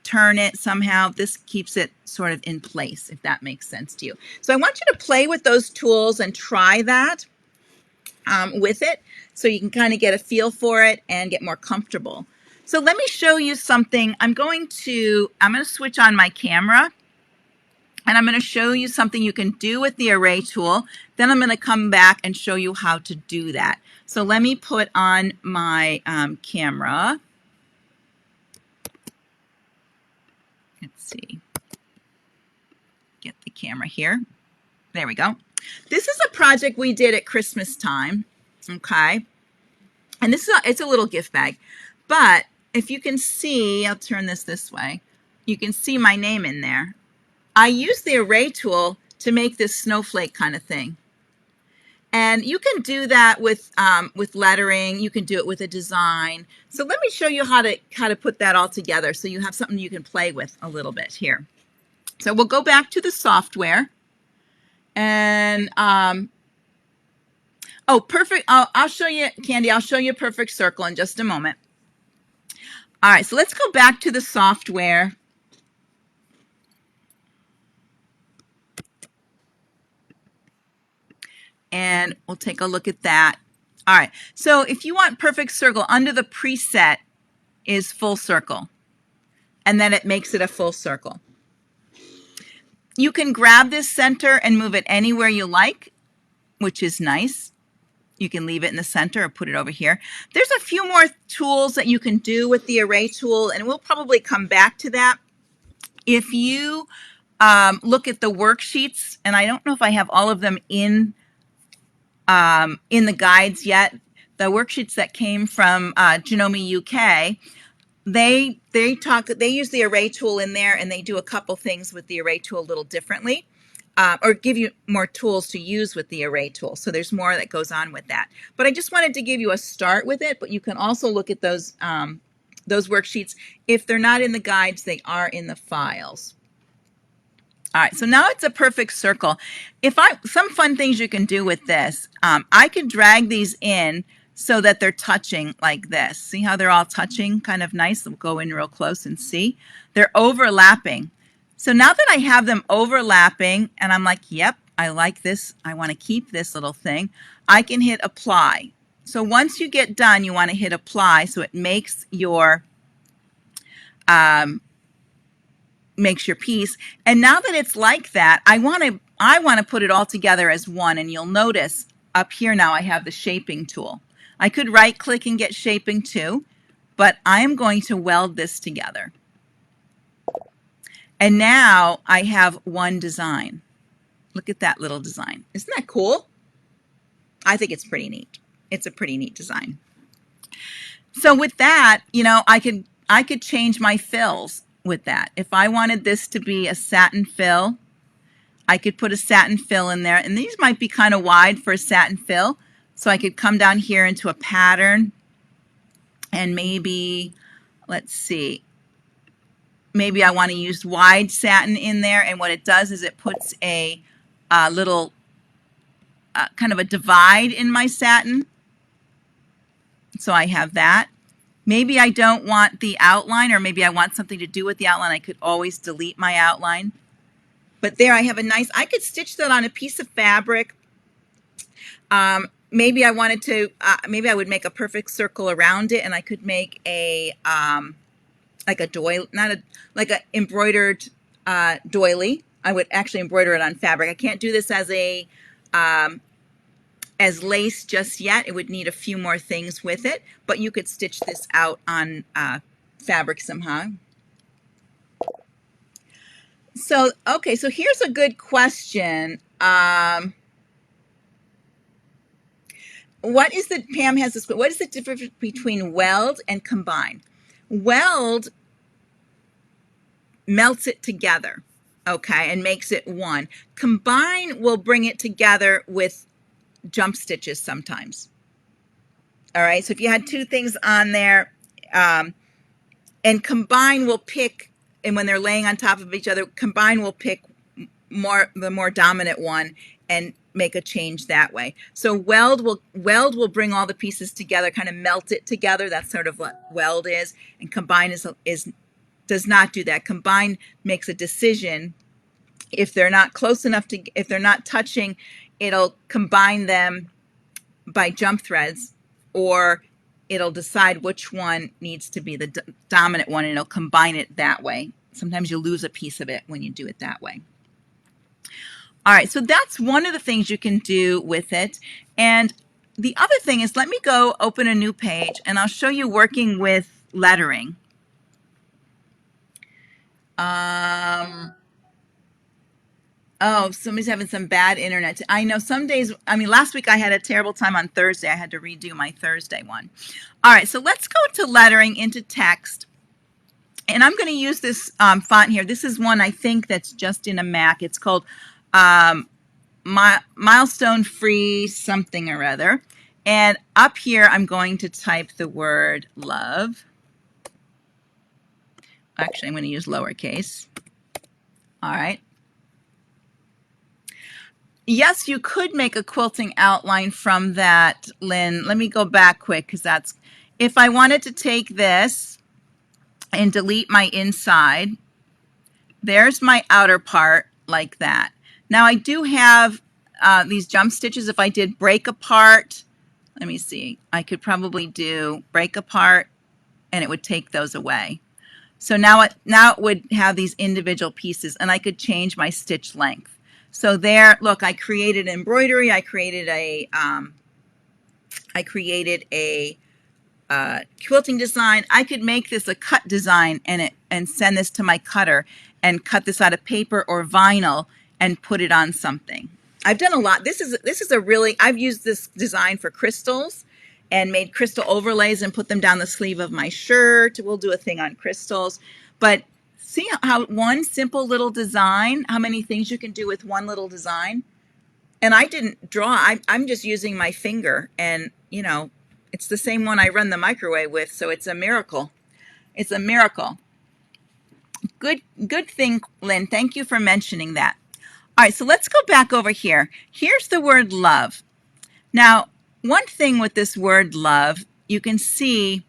turn it somehow. This keeps it sort of in place, if that makes sense to you. So I want you to play with those tools and try that with it so you can kind of get a feel for it and get more comfortable. So let me show you something. I'm going to switch on my camera, and I'm going to show you something you can do with the array tool. Then I'm going to come back and show you how to do that. So let me put on my camera. Let's see, get the camera here. There we go. This is a project we did at Christmas time, okay? And this is it's a little gift bag, but if you can see, I'll turn this way. You can see my name in there. I used the array tool to make this snowflake kind of thing. And you can do that with lettering. You can do it with a design. So let me show you how to put that all together so you have something you can play with a little bit here. So we'll go back to the software. And, oh, perfect. I'll show you, Candy, I'll show you a perfect circle in just a moment. All right, so let's go back to the software. And we'll take a look at that. All right, so if you want perfect circle, under the preset is full circle. And then it makes it a full circle. You can grab this center and move it anywhere you like, which is nice. You can leave it in the center or put it over here. There's a few more tools that you can do with the array tool, and we'll probably come back to that. If you look at the worksheets, and I don't know if I have all of them in the guides yet, the worksheets that came from Janome UK, they use the array tool in there, and they do a couple things with the array tool a little differently, or give you more tools to use with the array tool. So there's more that goes on with that. But I just wanted to give you a start with it, but you can also look at those worksheets. If they're not in the guides, they are in the files. All right, so now it's a perfect circle. Some fun things you can do with this, I could drag these in so that they're touching like this. See how they're all touching? Kind of nice. We'll go in real close and see. They're overlapping. So now that I have them overlapping and I'm like, yep, I like this. I want to keep this little thing. I can hit apply. So once you get done, you want to hit apply so it makes your piece. And now that it's like that, I want to put it all together as one. And you'll notice up here now I have the shaping tool. I could right click and get shaping too, but I'm going to weld this together. And now I have one design. Look at that little design. Isn't that cool? I think it's pretty neat. It's a pretty neat design. So with that, you know, I could change my fills with that. If I wanted this to be a satin fill, I could put a satin fill in there. And these might be kind of wide for a satin fill. So I could come down here into a pattern and maybe, let's see, maybe I want to use wide satin in there. And what it does is it puts a little kind of a divide in my satin. So I have that. Maybe I don't want the outline, or maybe I want something to do with the outline. I could always delete my outline. But there I have a nice, I could stitch that on a piece of fabric. Maybe I wanted to, maybe I would make a perfect circle around it, and I could make a, like a doily, like a embroidered doily. I would actually embroider it on fabric. I can't do this as a, as lace just yet. It would need a few more things with it, but you could stitch this out on fabric somehow. So, okay, so here's a good question. What is the difference between weld and combine? Weld melts it together, okay, and makes it one. Combine will bring it together with jump stitches sometimes. All right, so if you had two things on there, and combine will pick, and when they're laying on top of each other, combine will pick the more dominant one and make a change that way. So weld will bring all the pieces together, kind of melt it together. That's sort of what weld is, and combine does not do that. Combine makes a decision. If they're not close enough if they're not touching, it'll combine them by jump threads, or it'll decide which one needs to be the dominant one, and it'll combine it that way. Sometimes you lose a piece of it when you do it that way. All right, so that's one of the things you can do with it. And the other thing is, let me go open a new page, and I'll show you working with lettering. Um, oh, somebody's having some bad internet. I know some days, I mean, last week I had a terrible time on Thursday. I had to redo my Thursday one. All right, so let's go to lettering into text. And I'm going to use this font here. This is one I think that's just in a Mac. It's called Milestone Free something or other. And up here, I'm going to type the word love. Actually, I'm going to use lowercase. All right. Yes, you could make a quilting outline from that, Lynn. Let me go back quick because that's, if I wanted to take this and delete my inside, there's my outer part like that. Now I do have these jump stitches. If I did break apart, let me see, I could probably do break apart and it would take those away. So now it would have these individual pieces and I could change my stitch length. So there, look, I created embroidery. I created a quilting design. I could make this a cut design and send this to my cutter and cut this out of paper or vinyl and put it on something. I've done a lot. This is a really, I've used this design for crystals and made crystal overlays and put them down the sleeve of my shirt. We'll do a thing on crystals. But see how one simple little design, how many things you can do with one little design? And I didn't draw. I'm just using my finger and, you know, it's the same one I run the microwave with, so it's a miracle. It's a miracle. Good thing, Lynn. Thank you for mentioning that. All right, so let's go back over here. Here's the word love. Now, one thing with this word love, you can see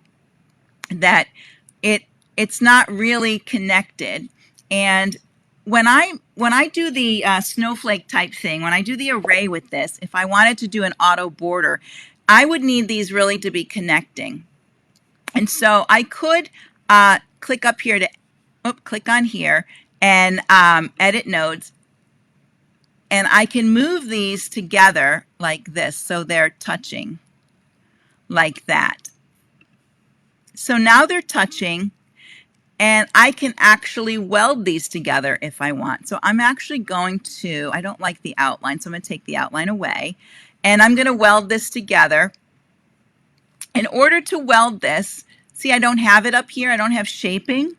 that it's not really connected. And when I do the snowflake type thing, when I do the array with this, if I wanted to do an auto border, I would need these really to be connecting. And so I could click up here to, click on here and edit nodes. And I can move these together like this so they're touching like that. So now they're touching and I can actually weld these together if I want. So I'm actually going to, I don't like the outline, so I'm going to take the outline away. And I'm going to weld this together. In order to weld this, see I don't have it up here, I don't have shaping.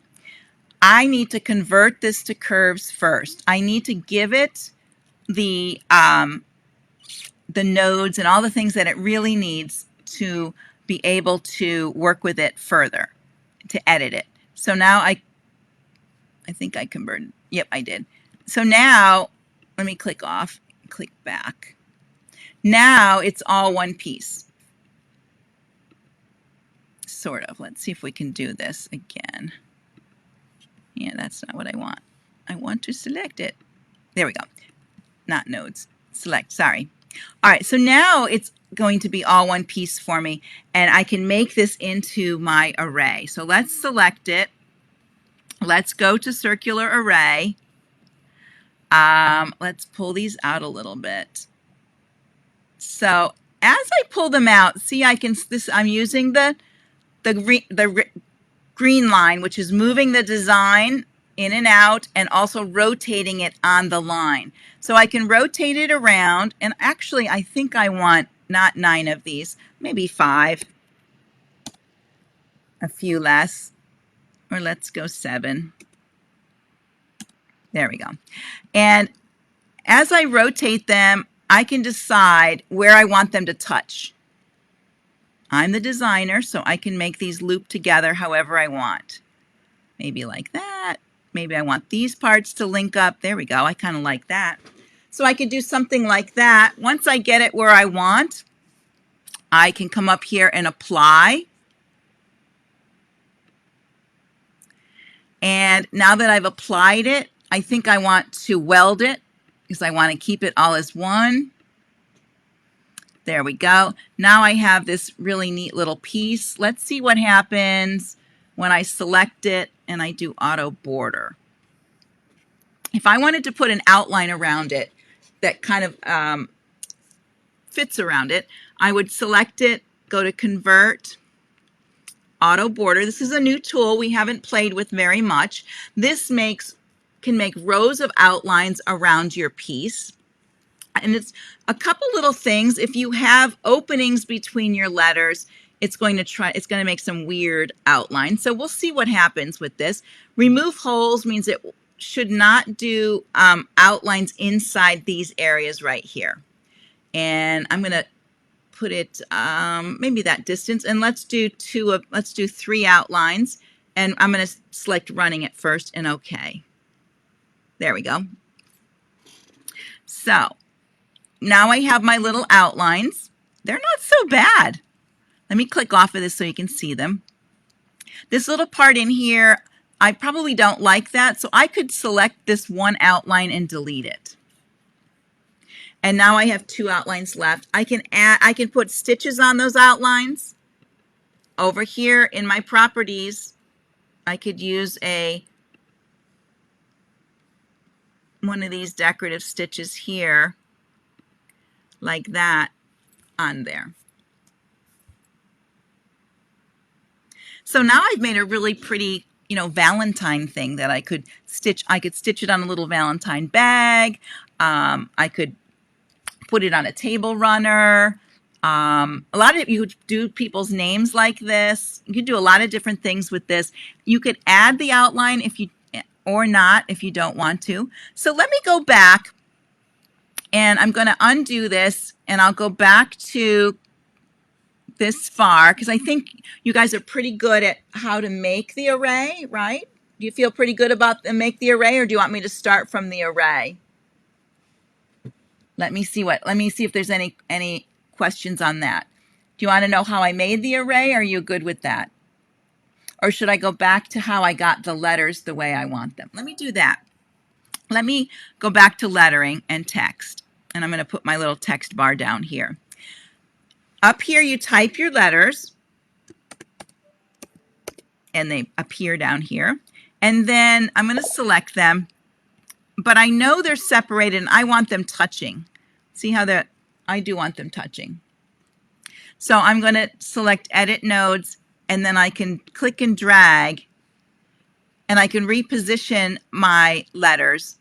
I need to convert this to curves first. I need to give it the nodes and all the things that it really needs to be able to work with it further, to edit it. So now I think I converted. Yep, I did. So now, let me click off, click back. Now it's all one piece. Sort of. Let's see if we can do this again. Yeah, that's not what I want. I want to select it. There we go. Not nodes. Select, sorry. All right, so now it's going to be all one piece for me, and I can make this into my array. So let's select it. Let's go to circular array. Let's pull these out a little bit. So as I pull them out, see I'm using the green line, which is moving the design in and out and also rotating it on the line. So I can rotate it around, and actually I think I want not 9 of these, maybe 5, a few less, or let's go 7. There we go. And as I rotate them, I can decide where I want them to touch. I'm the designer, so I can make these loop together however I want. Maybe like that. Maybe I want these parts to link up. There we go. I kind of like that. So I could do something like that. Once I get it where I want, I can come up here and apply. And now that I've applied it, I think I want to weld it because I want to keep it all as one. There we go. Now I have this really neat little piece. Let's see what happens when I select it and I do auto border. If I wanted to put an outline around it that kind of fits around it, I would select it, go to convert, Auto Border. This is a new tool we haven't played with very much. This can make rows of outlines around your piece. And it's a couple little things. If you have openings between your letters, it's going to make some weird outlines. So we'll see what happens with this. Remove holes means it should not do outlines inside these areas right here. And I'm going to put it maybe that distance, and let's do 3 outlines, and I'm going to select running at first and OK. There we go. So now I have my little outlines. They're not so bad. Let me click off of this so you can see them. This little part in here, I probably don't like that, so I could select this one outline and delete it. And now I have 2 outlines left. I can put stitches on those outlines. Over here in my properties, I could use one of these decorative stitches here, like that, on there. So now I've made a really pretty, Valentine thing that I could stitch. I could stitch it on a little Valentine bag. I could put it on a table runner. A lot of you could do people's names like this. You could do a lot of different things with this. You could add the outline or not if you don't want to. So let me go back, and I'm going to undo this, and I'll go back to this far because I think you guys are pretty good at how to make the array, right? Do you feel pretty good about make the array, or do you want me to start from the array? Let me see if there's any questions on that. Do you want to know how I made the array? Are you good with that? Or should I go back to how I got the letters the way I want them? Let me do that. Let me go back to lettering and text. And I'm going to put my little text bar down here. Up here, you type your letters, and they appear down here. And then I'm going to select them, but I know they're separated, and I want them touching. See how I do want them touching. So I'm going to select Edit Nodes, and then I can click and drag, and I can reposition my letters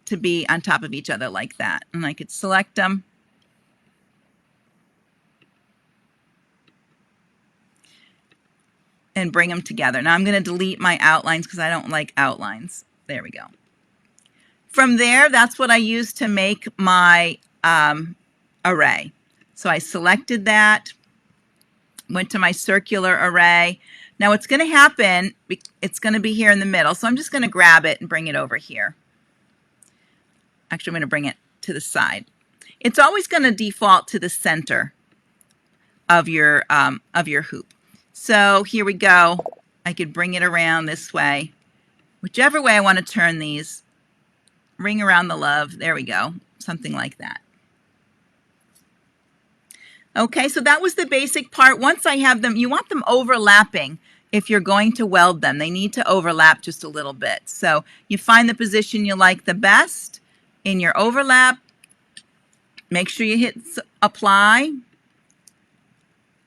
to be on top of each other like that. And I could select them. And bring them together. Now I'm going to delete my outlines because I don't like outlines. There we go. From there, that's what I use to make my array. So I selected that, went to my circular array. Now what's going to happen, it's going to be here in the middle. So I'm just going to grab it and bring it over here. Actually, I'm going to bring it to the side. It's always going to default to the center of your hoop. So here we go. I could bring it around this way. Whichever way I want to turn these. Ring around the love. There we go. Something like that. Okay, so that was the basic part. Once I have them, you want them overlapping if you're going to weld them. They need to overlap just a little bit. So you find the position you like the best in your overlap. Make sure you hit apply.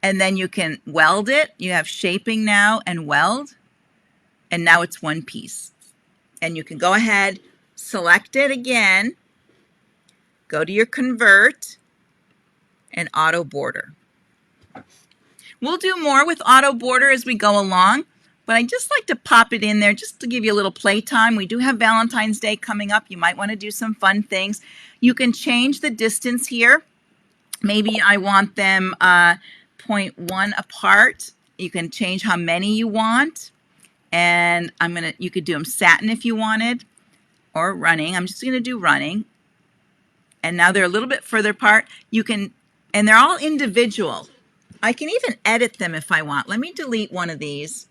And then you can weld it. You have shaping now and weld. And now it's one piece. And you can go ahead, select it again, go to your convert, and auto border. We'll do more with auto border as we go along, but I just like to pop it in there just to give you a little playtime. We do have Valentine's Day coming up. You might want to do some fun things. You can change the distance here. Maybe I want them 0.1 apart. You can change how many you want, and you could do them satin if you wanted, or running. I'm just going to do running, and now they're a little bit further apart. And they're all individual. I can even edit them if I want. Let me delete one of these,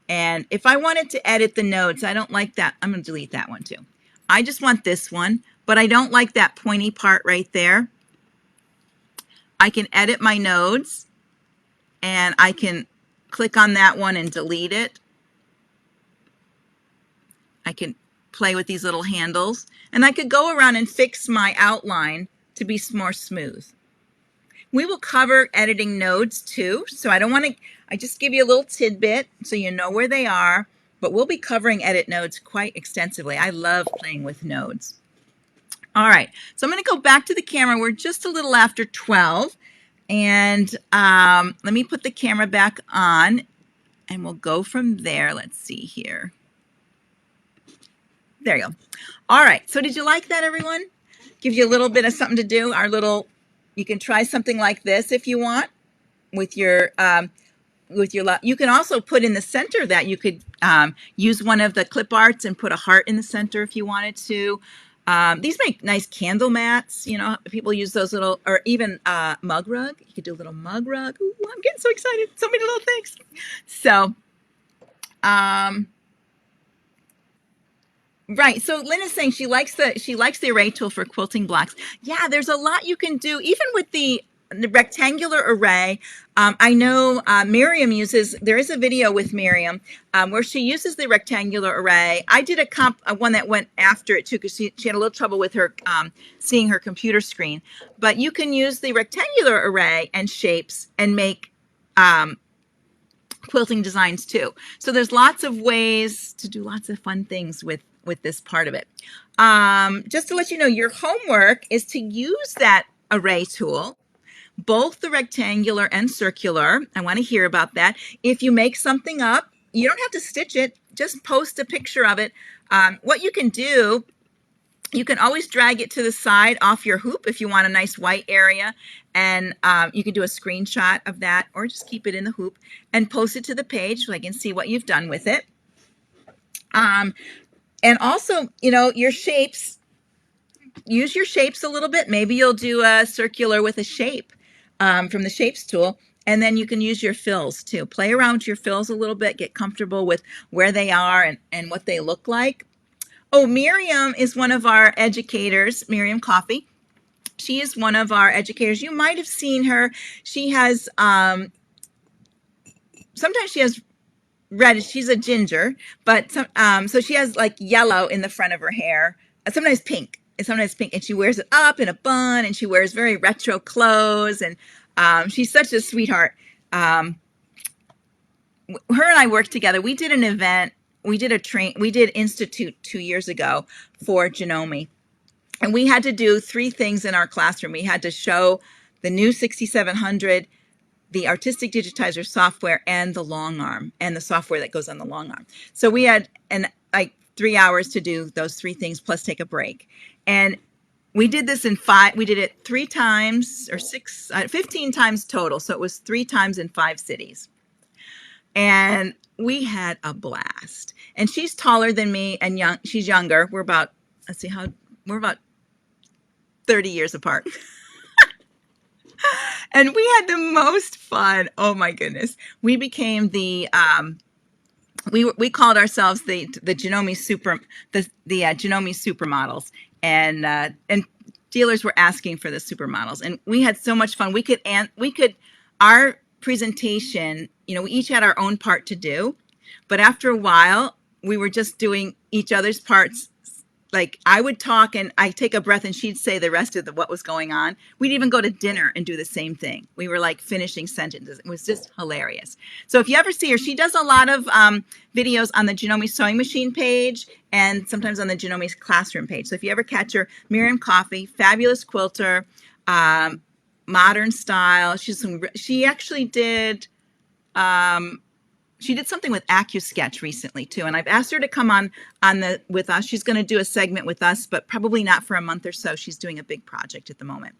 and if I wanted to edit the nodes, I don't like that. I'm going to delete that one too. I just want this one, but I don't like that pointy part right there. I can edit my nodes, and I can click on that one and delete it. I can play with these little handles, and I could go around and fix my outline to be more smooth. We will cover editing nodes too. So I just give you a little tidbit so you know where they are, but we'll be covering edit nodes quite extensively. I love playing with nodes. All right, so I'm going to go back to the camera. We're just a little after 12, and let me put the camera back on, and we'll go from there. Let's see here. There you go. All right, so did you like that, everyone? Gives you a little bit of something to do. You can try something like this if you want with your you can also put in the center that you could use one of the clip arts and put a heart in the center if you wanted to. These make nice candle mats. You know, people use those little, or even mug rug. You could do a little mug rug. Ooh, I'm getting so excited. So many little things. So, right. So Lynn is saying she likes the array tool for quilting blocks. Yeah, there's a lot you can do, even with the rectangular array. I know Miriam there is a video with Miriam where she uses the rectangular array. I did one that went after it too, because she had a little trouble with her seeing her computer screen. But you can use the rectangular array and shapes and make quilting designs too. So there's lots of ways to do lots of fun things with this part of it. Just to let you know, your homework is to use that array tool, both the rectangular and circular. I want to hear about that. If you make something up, you don't have to stitch it. Just post a picture of it. What you can do, you can always drag it to the side off your hoop if you want a nice white area, and you can do a screenshot of that, or just keep it in the hoop and post it to the page so I can see what you've done with it. And also, you know, your shapes, use your shapes a little bit. Maybe you'll do a circular with a shape from the shapes tool. And then you can use your fills too. Play around with your fills a little bit, get comfortable with where they are and what they look like. Oh, Miriam is one of our educators, Miriam Coffey. She is one of our educators. You might have seen her. She has, sometimes she has red. She's a ginger, but so she has like yellow in the front of her hair. Sometimes pink. And she wears it up in a bun, and she wears very retro clothes, and she's such a sweetheart. Her and I worked together. We did an event. We did Institute 2 years ago for Janome. And we had to do 3 things in our classroom. We had to show the new 6700, the Artistic Digitizer software, and the long arm, and the software that goes on the long arm. So we had like 3 hours to do those 3 things plus take a break. And we did this we did it 3 times or 15 times total. So it was 3 times in 5 cities. And we had a blast. And she's taller than me and she's younger. We're about 30 years apart. And we had the most fun. Oh my goodness. We became we called ourselves the Janome Janome supermodels. And dealers were asking for the supermodels. And we had so much fun. Our presentation, you know, we each had our own part to do, but after a while we were just doing each other's parts. Like I would talk and I'd take a breath and she'd say the rest of what was going on. We'd even go to dinner and do the same thing. We were like finishing sentences. It was just hilarious. So if you ever see her, she does a lot of videos on the Janome Sewing Machine page and sometimes on the Janome Classroom page. So if you ever catch her, Miriam Coffey, fabulous quilter, modern style. She actually did she did something with AccuSketch recently too, and I've asked her to come on with us. She's going to do a segment with us, but probably not for a month or so. She's doing a big project at the moment.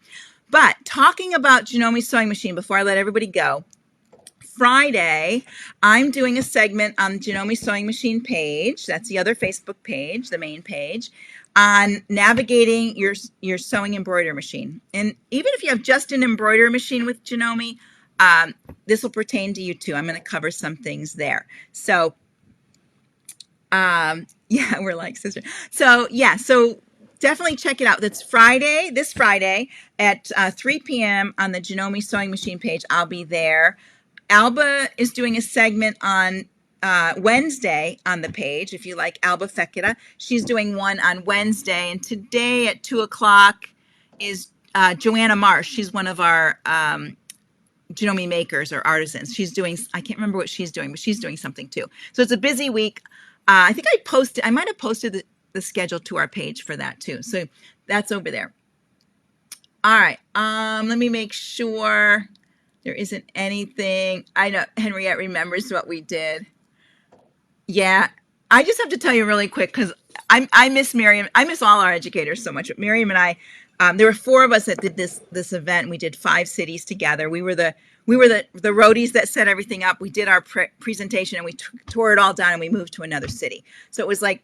But talking about Janome Sewing Machine before I let everybody go, Friday, I'm doing a segment on the Janome Sewing Machine page. That's the other Facebook page, the main page, on navigating your sewing embroidery machine. And even if you have just an embroidery machine with Janome, this will pertain to you too. I'm going to cover some things there. So, yeah, we're like sister. So yeah, so definitely check it out. That's this Friday at 3 p.m. on the Janome Sewing Machine page. I'll be there. Alba is doing a segment on Wednesday on the page. If you like Alba Feketa, she's doing one on Wednesday. And today at 2 o'clock is Joanna Marsh. She's one of our Janome makers or artisans. She's doing, I can't remember what she's doing, but she's doing something too. So it's a busy week. I think I might have posted the schedule to our page for that too. So that's over there. All right. Let me make sure there isn't anything. I know Henriette remembers what we did. Yeah. I just have to tell you really quick because I miss Miriam. I miss all our educators so much. But Miriam and I, there were 4 of us that did this event. We did 5 cities together. We were the roadies that set everything up. We did our presentation and we tore it all down and we moved to another city. So it was like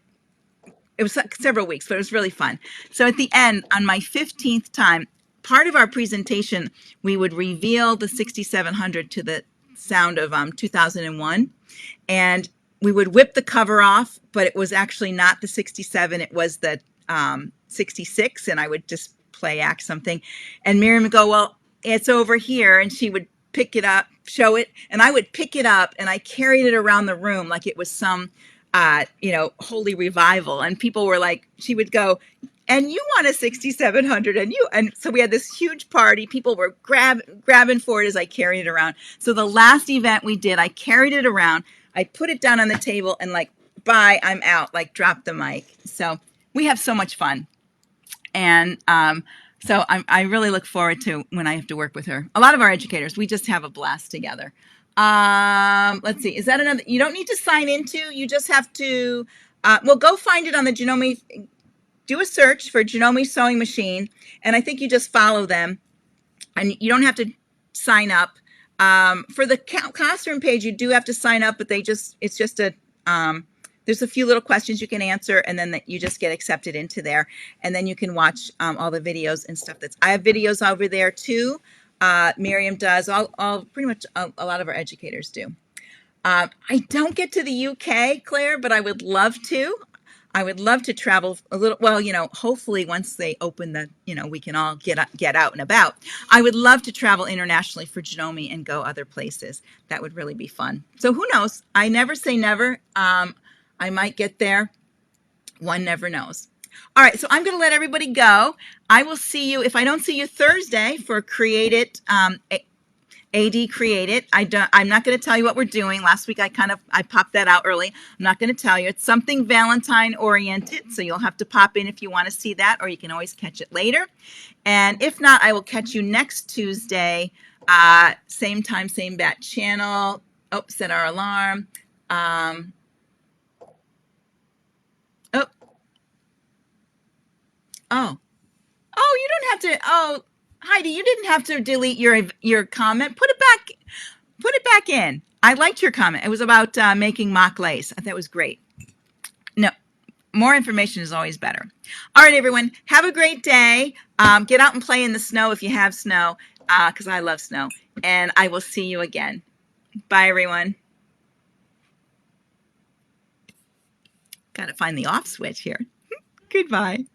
several weeks, but it was really fun. So at the end, on my 15th time, part of our presentation, we would reveal the 6700 to the sound of 2001, and we would whip the cover off, but it was actually not the 67, it was the 66, and I would just play act something, and Miriam would go, well, it's over here, and she would pick it up, show it, and I would pick it up, and I carried it around the room like it was some holy revival. And people were like, she would go, and you want a 6700, and so we had this huge party. People were grabbing for it as I carried it around. So the last event we did, I carried it around, I put it down on the table, and like, bye, I'm out, like drop the mic. So we have so much fun. And so I really look forward to when I have to work with her. A lot of our educators, we just have a blast together. Let's see. Is that another? You don't need to sign into. You just have to. Well, go find it on the Janome. Do a search for Janome Sewing Machine, and I think you just follow them, and you don't have to sign up. For the classroom page, you do have to sign up, but it's just a. There's a few little questions you can answer, and then you just get accepted into there, and then you can watch all the videos and stuff. I have videos over there too. Miriam does. All pretty much a lot of our educators do. I don't get to the UK, Claire, but I would love to. I would love to travel a little. Well, hopefully once they open we can all get out and about. I would love to travel internationally for Janome and go other places. That would really be fun. So who knows? I never say never. I might get there. One never knows. All right, so I'm going to let everybody go. I will see you, if I don't see you Thursday for Create It, AD Create It. I'm not going to tell you what we're doing. Last week I popped that out early. I'm not going to tell you. It's something Valentine oriented, so you'll have to pop in if you want to see that, or you can always catch it later. And if not, I will catch you next Tuesday, same time, same bat channel. Oh, set our alarm. Oh, you don't have to. Oh, Heidi, you didn't have to delete your comment. Put it back in. I liked your comment. It was about making mock lace. I thought it was great. No, more information is always better. All right, everyone, have a great day. Get out and play in the snow if you have snow, because I love snow. And I will see you again. Bye, everyone. Got to find the off switch here. Goodbye.